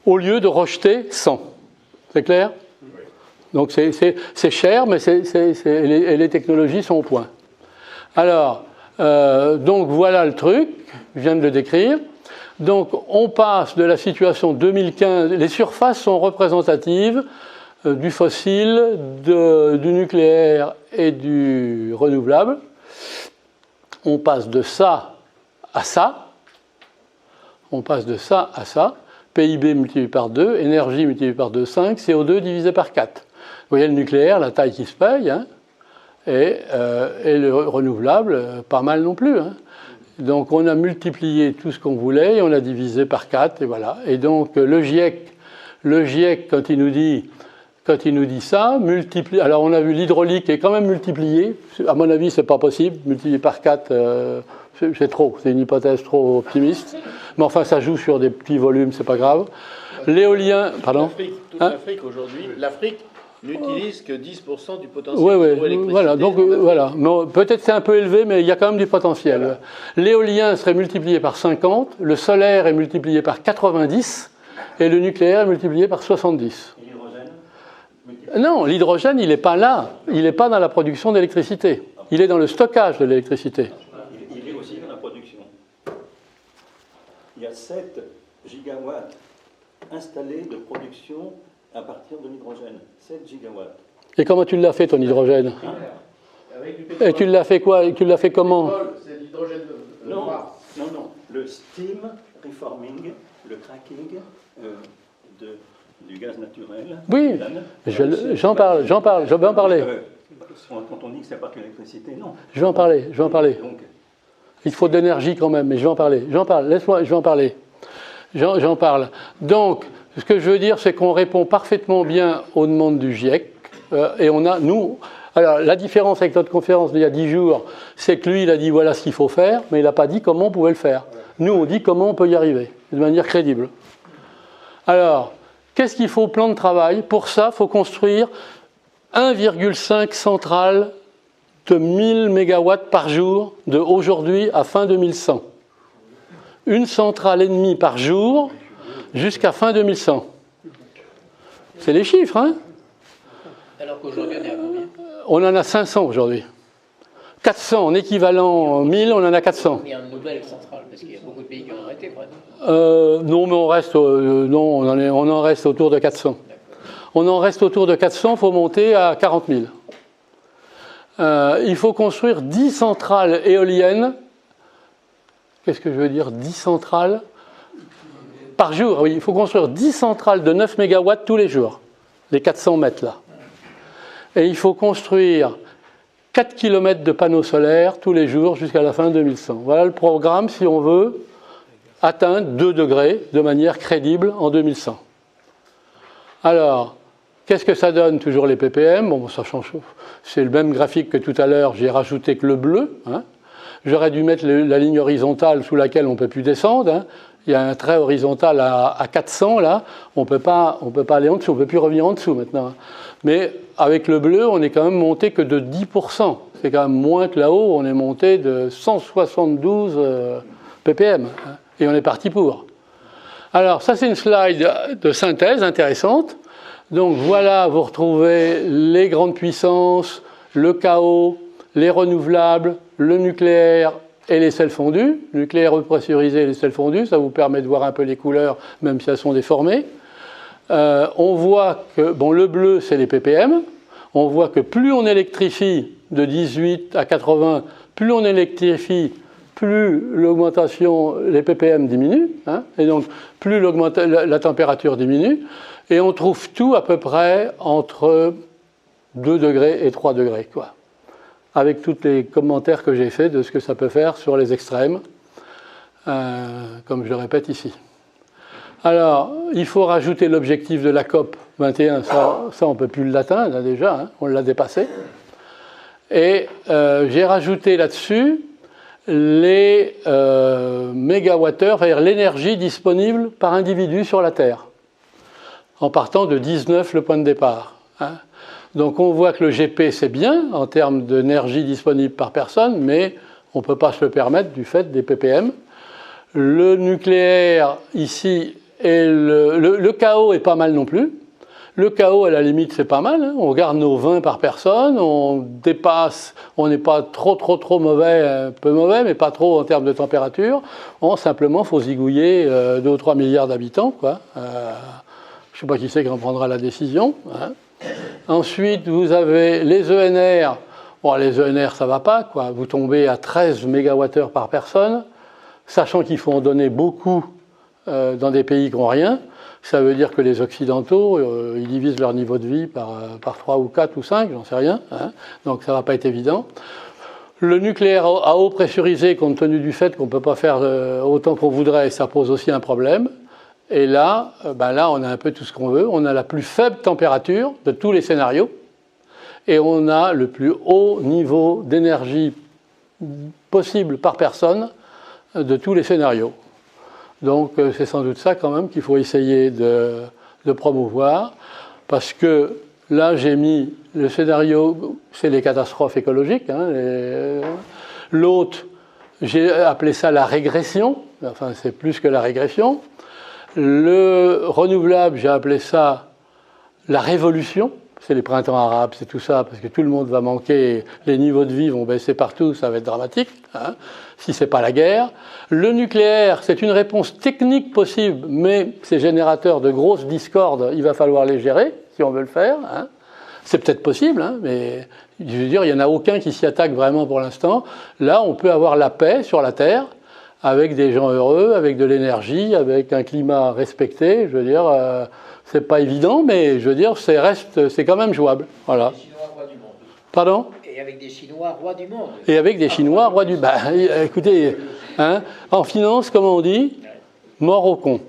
au lieu de rejeter 100. C'est clair ? Donc c'est cher, mais les technologies sont au point. Alors, donc voilà le truc, je viens de le décrire. Donc on passe de la situation 2015, les surfaces sont représentatives du fossile, du nucléaire et du renouvelable. On passe de ça à ça. On passe de ça à ça. PIB multiplié par 2, énergie multipliée par 2,5, CO2 divisé par 4. Vous voyez le nucléaire, la taille qui se paye, hein, et le renouvelable, pas mal non plus. Hein. Donc on a multiplié tout ce qu'on voulait et on a divisé par 4 et voilà. Et donc le GIEC quand il nous dit ça, multiplie. Alors on a vu l'hydraulique est quand même multiplié. À mon avis, c'est pas possible. Multiplié par 4, c'est trop. C'est une hypothèse trop optimiste. Mais enfin, ça joue sur des petits volumes, c'est pas grave. L'éolien, pardon. Toute l'Afrique aujourd'hui, l'Afrique n'utilise que 10% du potentiel hydroélectricité. Voilà, donc voilà. Peut-être c'est un peu élevé, mais il y a quand même du potentiel. Voilà. L'éolien serait multiplié par 50, le solaire est multiplié par 90 et le nucléaire est multiplié par 70. Et l'hydrogène ? Non, l'hydrogène, il n'est pas là. Il n'est pas dans la production d'électricité. Il est dans le stockage de l'électricité. Il est aussi dans la production. Il y a 7 gigawatts installés de production à partir de l'hydrogène, 7 gigawatts. Et comment tu l'as fait, ton hydrogène ? Avec du pétrole. Et tu l'as fait quoi ? Tu l'as fait comment ? C'est l'hydrogène de Non. Le steam reforming, le cracking du gaz naturel. Oui, j'en parle, je vais en parler. Quand on dit que c'est pas que l'électricité, non. Je vais en parler. Donc, il faut de l'énergie quand même, mais je vais en parler. Laisse-moi, je vais en parler. J'en parle. Donc, ce que je veux dire, c'est qu'on répond parfaitement bien aux demandes du GIEC. Et on a, nous... Alors, la différence avec notre conférence d'il y a 10 jours, c'est que lui, il a dit voilà ce qu'il faut faire, mais il n'a pas dit comment on pouvait le faire. Nous, on dit comment on peut y arriver, de manière crédible. Alors, qu'est-ce qu'il faut au plan de travail ? Pour ça, il faut construire 1,5 centrales de 1000 MW par jour de aujourd'hui à fin 2100. Une centrale et demie par jour jusqu'à fin 2100. C'est les chiffres, hein ? Alors qu'aujourd'hui, on est à combien ? On en a 500 aujourd'hui. 400 en équivalent 1000, on en a 400. Il y a une nouvelle centrale, parce qu'il y a beaucoup de pays qui ont arrêté, par exemple. Non, mais on en reste autour de 400. On en reste autour de 400, il faut monter à 40 000. Il faut construire 10 centrales éoliennes. Qu'est-ce que je veux dire 10 centrales par jour? Oui, il faut construire 10 centrales de 9 MW tous les jours, les 400 mètres là. Et il faut construire 4 km de panneaux solaires tous les jours jusqu'à la fin 2100. Voilà le programme si on veut atteindre 2 degrés de manière crédible en 2100. Alors, qu'est-ce que ça donne toujours les ppm? Bon, ça change. C'est le même graphique que tout à l'heure, j'ai rajouté que le bleu. Hein. J'aurais dû mettre la ligne horizontale sous laquelle on ne peut plus descendre. Hein. Il y a un trait horizontal à 400 là, on peut pas aller en dessous, on ne peut plus revenir en dessous maintenant. Mais avec le bleu, on n'est quand même monté que de 10%. C'est quand même moins que là-haut, on est monté de 172 ppm. Hein, et on est parti pour. Alors ça c'est une slide de synthèse intéressante. Donc voilà, vous retrouvez les grandes puissances, le chaos, les renouvelables, le nucléaire et les sels fondus. Le nucléaire repressurisé et les sels fondus, ça vous permet de voir un peu les couleurs, même si elles sont déformées. On voit que, bon, le bleu, c'est les ppm. On voit que plus on électrifie de 18 à 80, plus on électrifie, plus l'augmentation, les ppm diminuent. Hein, et donc, plus la température diminue. Et on trouve tout à peu près entre 2 degrés et 3 degrés, quoi. Avec tous les commentaires que j'ai faits de ce que ça peut faire sur les extrêmes, comme je le répète ici. Alors, il faut rajouter l'objectif de la COP 21, ça on ne peut plus l'atteindre déjà, hein, on l'a dépassé. Et j'ai rajouté là-dessus les mégawattheures, c'est-à-dire l'énergie disponible par individu sur la Terre, en partant de 19 le point de départ. Hein. Donc on voit que le GP c'est bien en termes d'énergie disponible par personne, mais on ne peut pas se le permettre du fait des ppm. Le nucléaire ici, et le chaos est pas mal non plus. Le chaos, à la limite, c'est pas mal. Hein. On garde nos 20 par personne, on dépasse, on n'est pas trop mauvais, un peu mauvais, mais pas trop en termes de température. Simplement, il faut zigouiller 2 ou 3 milliards d'habitants, quoi. Je ne sais pas qui c'est qui en prendra la décision. Hein. Ensuite, vous avez les ENR. Bon, les ENR, ça ne va pas, quoi. Vous tombez à 13 MWh par personne, sachant qu'il faut en donner beaucoup dans des pays qui n'ont rien. Ça veut dire que les Occidentaux, ils divisent leur niveau de vie par 3 ou 4 ou 5, j'en sais rien. Hein. Donc ça ne va pas être évident. Le nucléaire à eau pressurisée, compte tenu du fait qu'on ne peut pas faire autant qu'on voudrait, ça pose aussi un problème. Et là, là, on a un peu tout ce qu'on veut. On a la plus faible température de tous les scénarios. Et on a le plus haut niveau d'énergie possible par personne de tous les scénarios. Donc c'est sans doute ça quand même qu'il faut essayer de promouvoir. Parce que là, j'ai mis le scénario, c'est les catastrophes écologiques. Hein, l'autre, j'ai appelé ça la régression. Enfin, c'est plus que la régression. Le renouvelable, j'ai appelé ça la révolution. C'est les printemps arabes, c'est tout ça, parce que tout le monde va manquer, les niveaux de vie vont baisser partout, ça va être dramatique, hein, si ce n'est pas la guerre. Le nucléaire, c'est une réponse technique possible, mais c'est générateur de grosses discordes, il va falloir les gérer, si on veut le faire. Hein. C'est peut-être possible, hein, mais je veux dire, il n'y en a aucun qui s'y attaque vraiment pour l'instant. Là, on peut avoir la paix sur la Terre, avec des gens heureux, avec de l'énergie, avec un climat respecté. Je veux dire, c'est pas évident, mais je veux dire, c'est quand même jouable. Voilà. Des Chinois rois du monde. Pardon ? Et avec des Chinois rois du monde. Et avec des Chinois rois du... Bah, écoutez, hein, en finance, comment on dit ? Mort au con.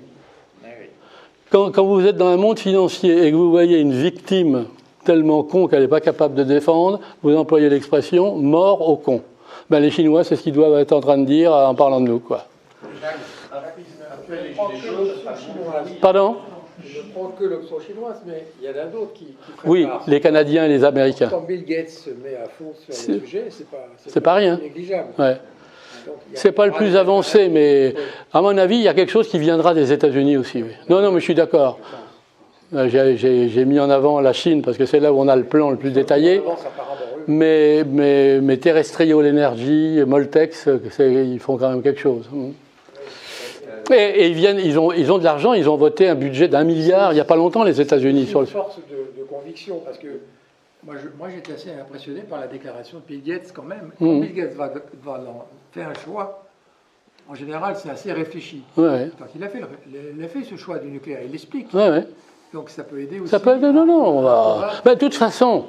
Quand vous êtes dans un monde financier et que vous voyez une victime tellement con qu'elle n'est pas capable de défendre, vous employez l'expression « mort au con ». Ben, les Chinois, c'est ce qu'ils doivent être en train de dire en parlant de nous, quoi. Pardon ? Je ne prends que l'option chinoise, mais il y en a d'autres qui préparent. Oui, les Canadiens et les Américains. Quand Bill Gates se met à fond sur le sujet, c'est pas rien. Négligeable. Ouais. C'est pas le plus avancé, mais à mon avis, il y a quelque chose qui viendra des États-Unis aussi. Oui. Non, mais je suis d'accord. J'ai mis en avant la Chine parce que c'est là où on a le plan le plus détaillé. Mais Terrestrial Energy, Moltex, ils font quand même quelque chose. Et ils ont de l'argent, ils ont voté un budget d'1 milliard il n'y a pas longtemps, les États-Unis. C'est une force de conviction, parce que Moi, j'étais assez impressionné par la déclaration de Bill Gates quand même. Quand Bill Gates va faire un choix, en général, c'est assez réfléchi. Ouais. Donc, il a fait ce choix du nucléaire, il l'explique. Ouais. Donc ça peut aider aussi. Ça peut aider, non. De toute façon,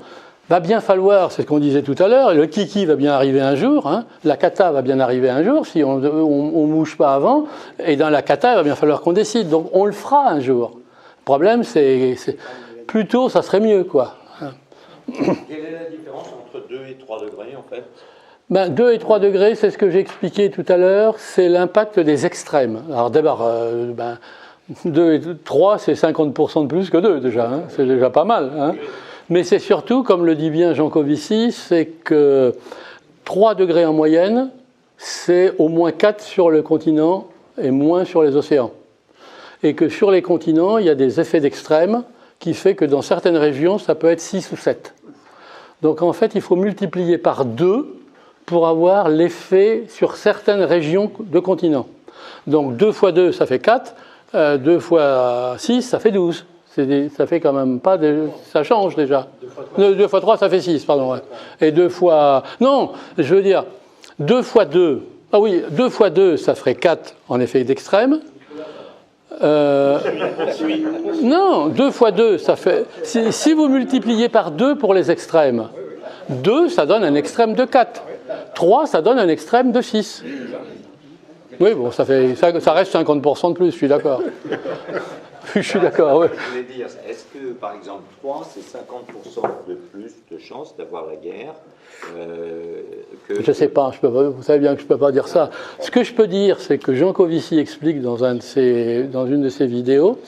va bien falloir, c'est ce qu'on disait tout à l'heure, le kiki va bien arriver un jour, hein, la kata va bien arriver un jour, si on ne mouche pas avant, et dans la kata, il va bien falloir qu'on décide. Donc on le fera un jour. Le problème, c'est plus tôt, ça serait mieux, quoi. Quelle est la différence entre 2 et 3 degrés, en fait? 2 et 3 degrés, c'est ce que j'ai expliqué tout à l'heure, c'est l'impact des extrêmes. Alors d'abord, 2 et 3, c'est 50% de plus que 2 déjà, hein, c'est déjà pas mal. Hein. Mais c'est surtout, comme le dit bien Jean Covici, c'est que 3 degrés en moyenne, c'est au moins 4 sur le continent et moins sur les océans. Et que sur les continents, il y a des effets d'extrême qui fait que dans certaines régions, ça peut être 6 ou 7. Donc en fait, il faut multiplier par 2 pour avoir l'effet sur certaines régions de continents. Donc 2 fois 2, ça fait 4. 2 fois 6, ça fait 12. Ça fait quand même pas... ça change déjà. 2 fois 3, ça fait 6, pardon. Ouais. Et 2 fois... Non, je veux dire, 2 fois 2... Ah oui, 2 fois 2, ça ferait 4 en effet d'extrême. Non, 2 fois 2, ça fait... Si vous multipliez par 2 pour les extrêmes, 2, ça donne un extrême de 4. 3, ça donne un extrême de 6. Oui, bon, ça reste 50% de plus, je suis d'accord. Je suis d'accord, oui. Je voulais dire, est-ce que, par exemple, 3, c'est 50% de plus de chances d'avoir la guerre que... Je ne sais pas, vous savez bien que je ne peux pas dire ça. Ce que je peux dire, c'est que Jean Covici explique dans une de ses vidéos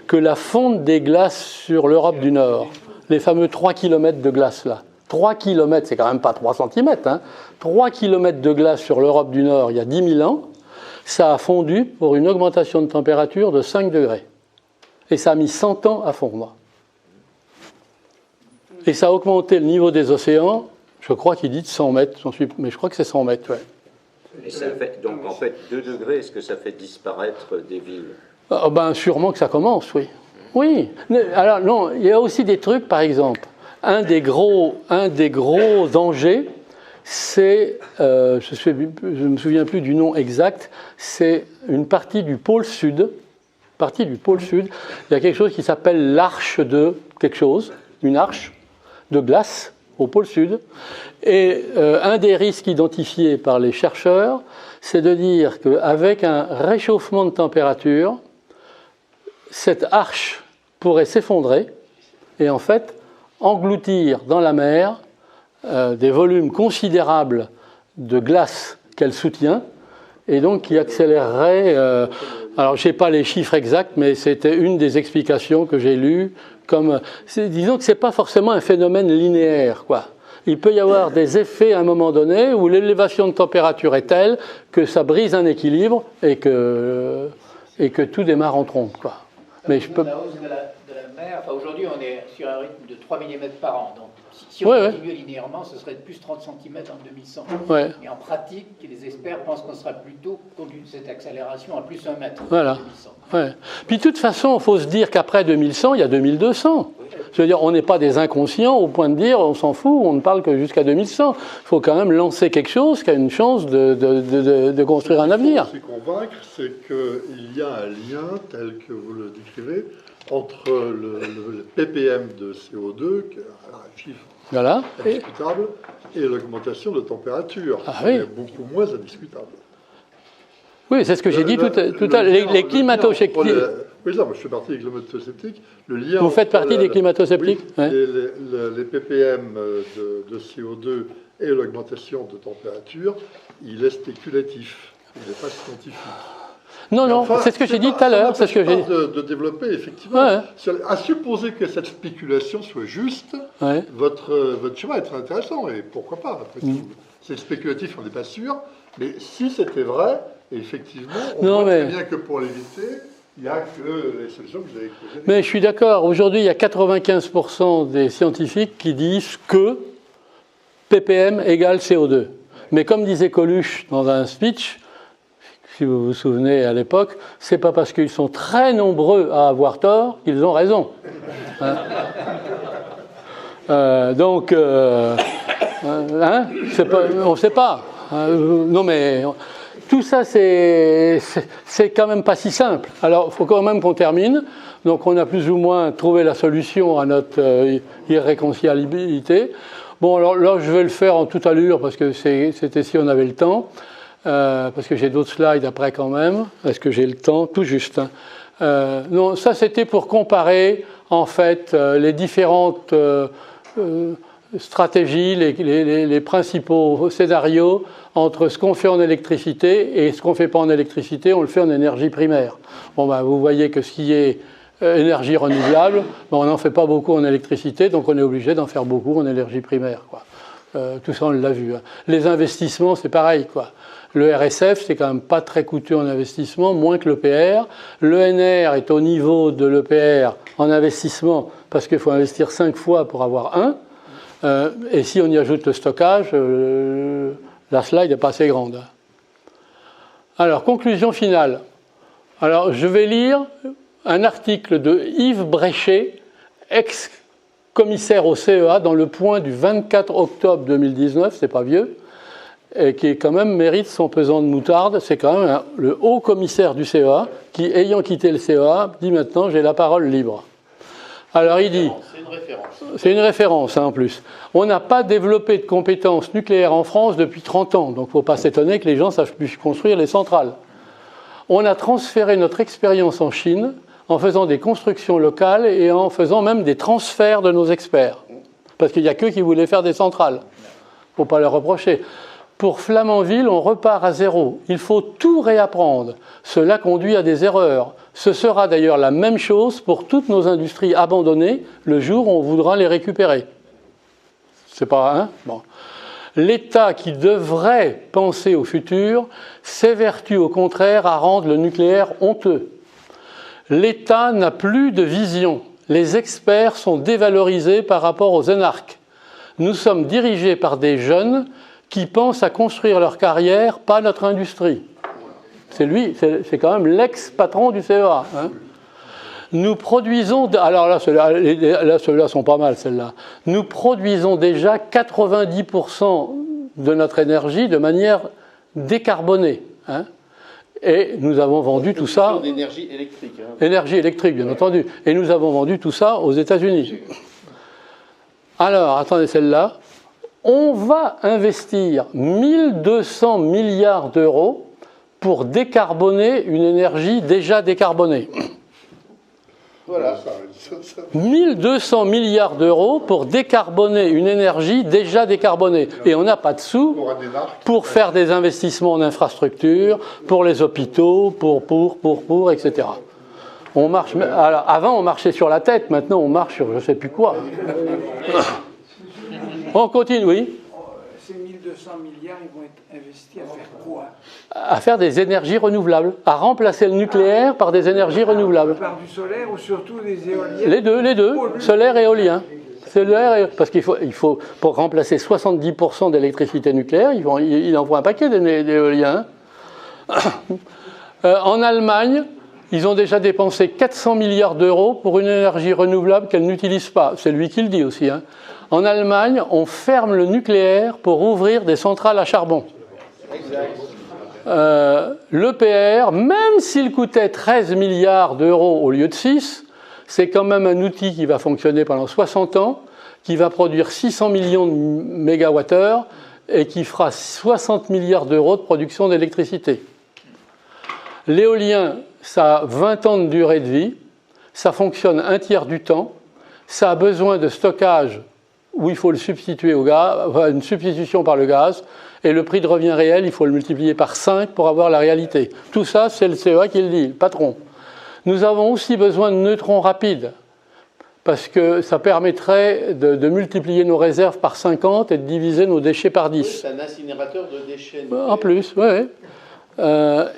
que la fonte des glaces sur l'Europe du Nord, les fameux 3 km de glace là, 3 km, c'est quand même pas 3 cm, hein, 3 km de glace sur l'Europe du Nord il y a 10 000 ans, ça a fondu pour une augmentation de température de 5 degrés. Et ça a mis 100 ans à fondre. Et ça a augmenté le niveau des océans, je crois qu'il dit de 100 mètres, mais je crois que c'est 100 mètres, ouais. Et ça fait, donc en fait, 2 degrés, est-ce que ça fait disparaître des villes? Sûrement que ça commence, oui. Oui. Alors non, il y a aussi des trucs, par exemple, un des gros dangers, c'est, je ne me souviens plus du nom exact, c'est une partie du pôle sud. Il y a quelque chose qui s'appelle l'arche de quelque chose, une arche de glace au pôle sud. Et un des risques identifiés par les chercheurs, c'est de dire qu'avec un réchauffement de température, cette arche pourrait s'effondrer et en fait engloutir dans la mer des volumes considérables de glace qu'elle soutient et donc qui accélérerait... alors je n'ai pas les chiffres exacts, mais c'était une des explications que j'ai lues. Disons que ce n'est pas forcément un phénomène linéaire, quoi. Il peut y avoir des effets à un moment donné où l'élévation de température est telle que ça brise un équilibre et que tout démarre en trompe, quoi. Mais je peux... La hausse de la mer, aujourd'hui on est sur un rythme de 3 mm par an, donc si on continue linéairement, ce serait de plus 30 cm en 2100. Ouais. Et en pratique, les experts pensent qu'on sera plutôt, compte tenu de cette accélération, à plus 1 mètre voilà. en 2100. Ouais. Puis de toute façon, il faut se dire qu'après 2100, il y a 2200. Je veux dire, on n'est pas des inconscients au point de dire on s'en fout, on ne parle que jusqu'à 2100. Il faut quand même lancer quelque chose qui a une chance de construire un avenir. Ce qu'il faut convaincre, c'est qu'il y a un lien, tel que vous le décrivez, entre le ppm de CO2, qui est un chiffre indiscutable, et l'augmentation de température, qui est beaucoup moins indiscutable. Oui, c'est ce que j'ai dit tout à l'heure. Les climato-sceptiques. Oui, moi je fais partie des climato-sceptiques. Vous faites partie des climato-sceptiques? Oui, les ppm de CO2 et l'augmentation de température, il est spéculatif, il n'est pas scientifique. Non, enfin, c'est ce que j'ai dit tout à l'heure. C'est ce que j'ai de développer, effectivement. À supposer que cette spéculation soit juste, votre chemin est très intéressant, et pourquoi pas, après tout. C'est spéculatif, on n'est pas sûr, mais si c'était vrai, effectivement, on voit très bien que pour l'éviter, il n'y a que les solutions que vous avez exposées. Mais je suis d'accord. Aujourd'hui, il y a 95% des scientifiques qui disent que ppm égale CO2. Mais comme disait Coluche dans un speech, si vous vous souvenez à l'époque, c'est pas parce qu'ils sont très nombreux à avoir tort qu'ils ont raison. Hein? Donc, hein, on ne sait pas. Non, mais tout ça, c'est quand même pas si simple. Alors, il faut quand même qu'on termine. Donc, on a plus ou moins trouvé la solution à notre irréconciliabilité. Bon, alors là, je vais le faire en toute allure parce que c'était si on avait le temps. Parce que j'ai d'autres slides après quand même. Est-ce que j'ai le temps? Tout juste. Hein. Non, ça, c'était pour comparer, en fait, les différentes stratégies, les principaux scénarios entre ce qu'on fait en électricité et ce qu'on ne fait pas en électricité, on le fait en énergie primaire. Bon, ben, vous voyez que ce qui est énergie renouvelable, ben, on n'en fait pas beaucoup en électricité, donc on est obligé d'en faire beaucoup en énergie primaire, quoi. Tout ça, on l'a vu. Hein. Les investissements, c'est pareil, quoi. Le RSF, c'est quand même pas très coûteux en investissement, moins que l'EPR. L'ENR est au niveau de l'EPR en investissement, parce qu'il faut investir 5 fois pour avoir 1. Et si on y ajoute le stockage, la slide n'est pas assez grande. Alors, conclusion finale. Alors, je vais lire un article de Yves Bréchet, ex-commissaire au CEA, dans Le Point du 24 octobre 2019, c'est pas vieux, et qui quand même mérite son pesant de moutarde. C'est quand même le haut commissaire du CEA qui, ayant quitté le CEA, dit maintenant j'ai la parole libre. Alors il dit, c'est une référence hein, en plus, on n'a pas développé de compétences nucléaires en France depuis 30 ans, donc il ne faut pas s'étonner que les gens sachent plus construire les centrales. On a transféré notre expérience en Chine en faisant des constructions locales et en faisant même des transferts de nos experts. Parce qu'il n'y a qu'eux qui voulaient faire des centrales. Il ne faut pas leur reprocher. Pour Flamanville, on repart à zéro. Il faut tout réapprendre. Cela conduit à des erreurs. Ce sera d'ailleurs la même chose pour toutes nos industries abandonnées le jour où on voudra les récupérer. C'est pas, hein? Bon. L'État qui devrait penser au futur s'évertue au contraire à rendre le nucléaire honteux. L'État n'a plus de vision. Les experts sont dévalorisés par rapport aux énarques. Nous sommes dirigés par des jeunes qui pensent à construire leur carrière, pas notre industrie. C'est lui, c'est quand même l'ex-patron du CEA. Hein. Nous produisons, alors là, ceux-là sont pas mal, celles-là. Nous produisons déjà 90% de notre énergie de manière décarbonée. Hein. Et nous avons vendu tout ça... D'énergie électrique. Hein. Énergie électrique, bien entendu. Et nous avons vendu tout ça aux États-Unis. Alors, attendez, celle-là. On va investir 1200 milliards d'euros pour décarboner une énergie déjà décarbonée. Voilà. 1200 milliards d'euros pour décarboner une énergie déjà décarbonée. Et on n'a pas de sous pour faire des investissements en infrastructures, pour les hôpitaux, pour, etc. On marche, alors, avant, on marchait sur la tête, maintenant, on marche sur je ne sais plus quoi. On continue, oui. Ces 1200 milliards, ils vont être investis à faire quoi? À faire des énergies renouvelables, à remplacer le nucléaire par des énergies renouvelables. Par du solaire ou surtout des éoliennes? Les deux, solaire et éolien. Parce qu'il faut, pour remplacer 70% d'électricité nucléaire, il en faut un paquet d'éoliens. En Allemagne, ils ont déjà dépensé 400 milliards d'euros pour une énergie renouvelable qu'elle n'utilise pas. C'est lui qui le dit aussi. Hein. En Allemagne, on ferme le nucléaire pour ouvrir des centrales à charbon. L'EPR, même s'il coûtait 13 milliards d'euros au lieu de 6, c'est quand même un outil qui va fonctionner pendant 60 ans, qui va produire 600 millions de mégawattheures et qui fera 60 milliards d'euros de production d'électricité. L'éolien, ça a 20 ans de durée de vie, ça fonctionne un tiers du temps, ça a besoin de stockage où il faut le substituer au gaz, une substitution par le gaz, et le prix de revient réel, il faut le multiplier par 5 pour avoir la réalité. Tout ça, c'est le CEA qui le dit, le patron. Nous avons aussi besoin de neutrons rapides, parce que ça permettrait de multiplier nos réserves par 50 et de diviser nos déchets par 10. C'est un incinérateur de déchets. En plus, oui.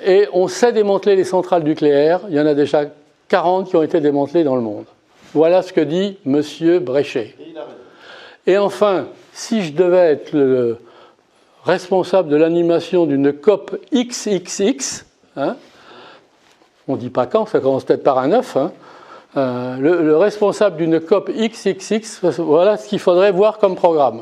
Et on sait démanteler les centrales nucléaires. Il y en a déjà 40 qui ont été démantelées dans le monde. Voilà ce que dit M. Bréchet. Et enfin, si je devais être le responsable de l'animation d'une COP XXX, hein, on ne dit pas quand, ça commence peut-être par un 9, hein, le responsable d'une COP XXX, voilà ce qu'il faudrait voir comme programme.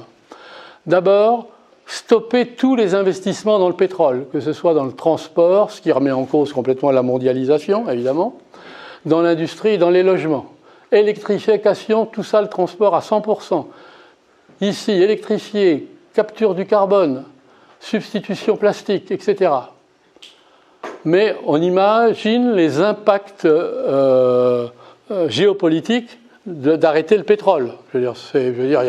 D'abord, stopper tous les investissements dans le pétrole, que ce soit dans le transport, ce qui remet en cause complètement la mondialisation, évidemment, dans l'industrie et dans les logements. Électrification, tout ça, le transport à 100%. Ici, électrifier, capture du carbone, substitution plastique, etc. Mais on imagine les impacts géopolitiques d'arrêter le pétrole. Je veux dire,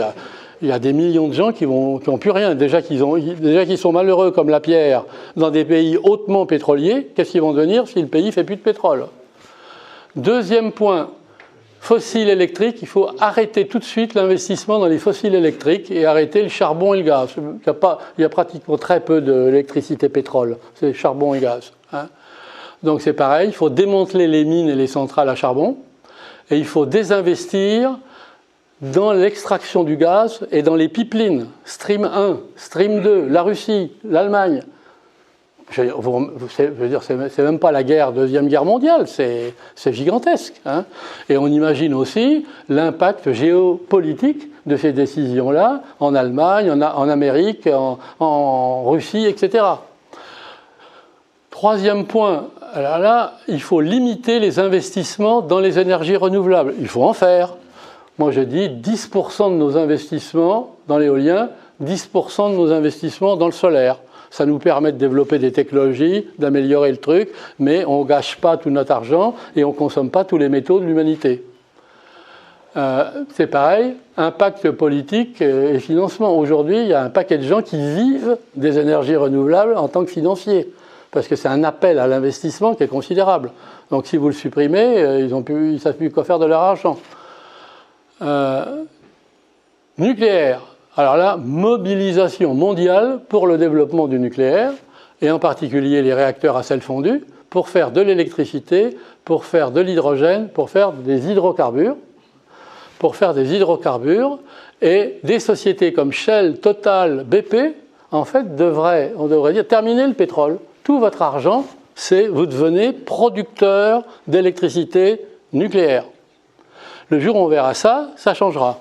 il y a des millions de gens qui n'ont plus rien. Déjà qu'ils sont malheureux comme la pierre dans des pays hautement pétroliers, qu'est-ce qu'ils vont devenir si le pays ne fait plus de pétrole? Deuxième point, fossiles électriques. Il faut arrêter tout de suite l'investissement dans les fossiles électriques et arrêter le charbon et le gaz. Il y a pratiquement très peu d'électricité pétrole. C'est charbon et gaz. Hein. Donc c'est pareil, il faut démanteler les mines et les centrales à charbon et il faut désinvestir dans l'extraction du gaz et dans les pipelines, Stream 1, Stream 2, la Russie, l'Allemagne. Je veux dire, c'est même pas la Deuxième Guerre mondiale, c'est gigantesque. Hein. Et on imagine aussi l'impact géopolitique de ces décisions-là en Allemagne, en Amérique, en Russie, etc. Troisième point, alors là, il faut limiter les investissements dans les énergies renouvelables. Il faut en faire. Moi, je dis 10% de nos investissements dans l'éolien, 10% de nos investissements dans le solaire. Ça nous permet de développer des technologies, d'améliorer le truc, mais on ne gâche pas tout notre argent et on ne consomme pas tous les métaux de l'humanité. C'est pareil, impact politique et financement. Aujourd'hui, il y a un paquet de gens qui vivent des énergies renouvelables en tant que financiers, parce que c'est un appel à l'investissement qui est considérable. Donc si vous le supprimez, ils ne savent plus quoi faire de leur argent. Nucléaire. Alors là, mobilisation mondiale pour le développement du nucléaire, et en particulier les réacteurs à sel fondu, pour faire de l'électricité, pour faire de l'hydrogène, pour faire des hydrocarbures. Et des sociétés comme Shell, Total, BP, en fait, on devrait dire, terminez le pétrole. Tout votre argent, vous devenez producteur d'électricité nucléaire. Le jour où on verra ça, ça changera.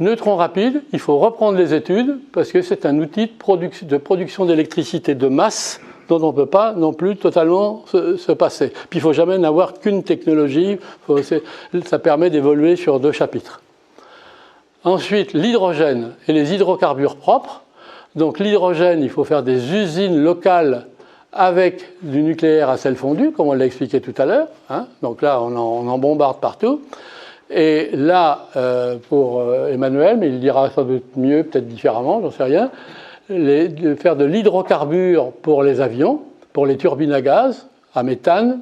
Neutrons rapides, il faut reprendre les études parce que c'est un outil de production d'électricité de masse dont on ne peut pas non plus totalement se passer. Puis il ne faut jamais n'avoir qu'une technologie, ça permet d'évoluer sur 2 chapitres. Ensuite, l'hydrogène et les hydrocarbures propres. Donc l'hydrogène, il faut faire des usines locales avec du nucléaire à sel fondu, comme on l'a expliqué tout à l'heure. Hein. Donc là, on en bombarde partout. Et là, pour Emmanuel, mais il dira sans doute mieux, peut-être différemment, j'en sais rien, de faire de l'hydrocarbure pour les avions, pour les turbines à gaz, à méthane,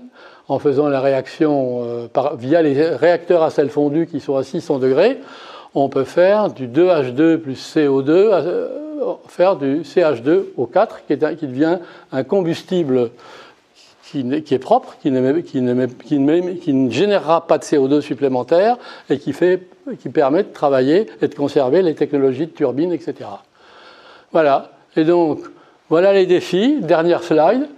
en faisant la réaction via les réacteurs à sel fondu qui sont à 600 degrés, on peut faire du 2H2 plus CO2, faire du CH2O4 qui devient un combustible qui est propre, qui ne générera pas de CO2 supplémentaire et qui permet de travailler et de conserver les technologies de turbine, etc. Voilà. Et donc, voilà les défis. Dernière slide.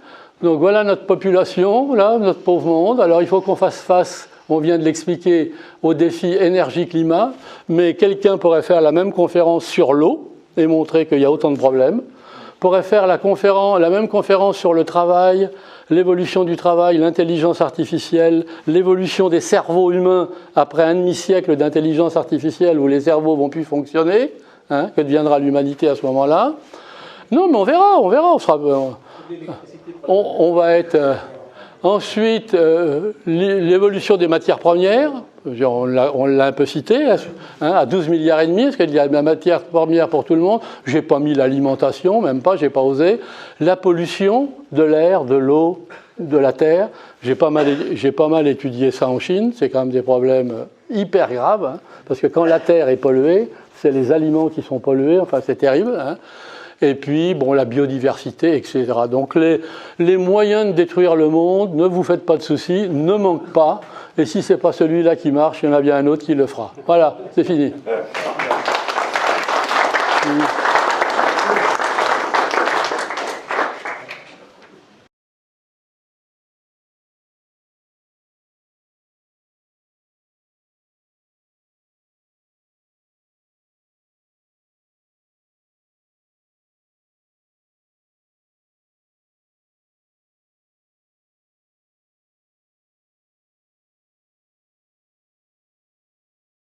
Donc, voilà notre population, voilà notre pauvre monde. Alors, il faut qu'on fasse face, on vient de l'expliquer, aux défis énergie-climat, mais quelqu'un pourrait faire la même conférence sur l'eau et montrer qu'il y a autant de problèmes. Pourrait faire la même conférence sur le travail, l'évolution du travail, l'intelligence artificielle, l'évolution des cerveaux humains après un demi-siècle d'intelligence artificielle où les cerveaux vont plus fonctionner. Hein, que deviendra l'humanité à ce moment-là? Non, mais on verra. On va être... ensuite, l'évolution des matières premières. On l'a un peu cité, hein, à 12 milliards et demi, parce qu'il y a de la matière première pour tout le monde. Je n'ai pas mis l'alimentation, même pas, je n'ai pas osé. La pollution de l'air, de l'eau, de la terre. J'ai pas mal étudié ça en Chine. C'est quand même des problèmes hyper graves, hein, parce que quand la terre est polluée, c'est les aliments qui sont pollués, enfin c'est terrible. Hein. Et puis, bon, la biodiversité, etc. Donc les moyens de détruire le monde, ne vous faites pas de soucis, ne manquent pas. Et si ce n'est pas celui-là qui marche, il y en a bien un autre qui le fera. Voilà, c'est fini.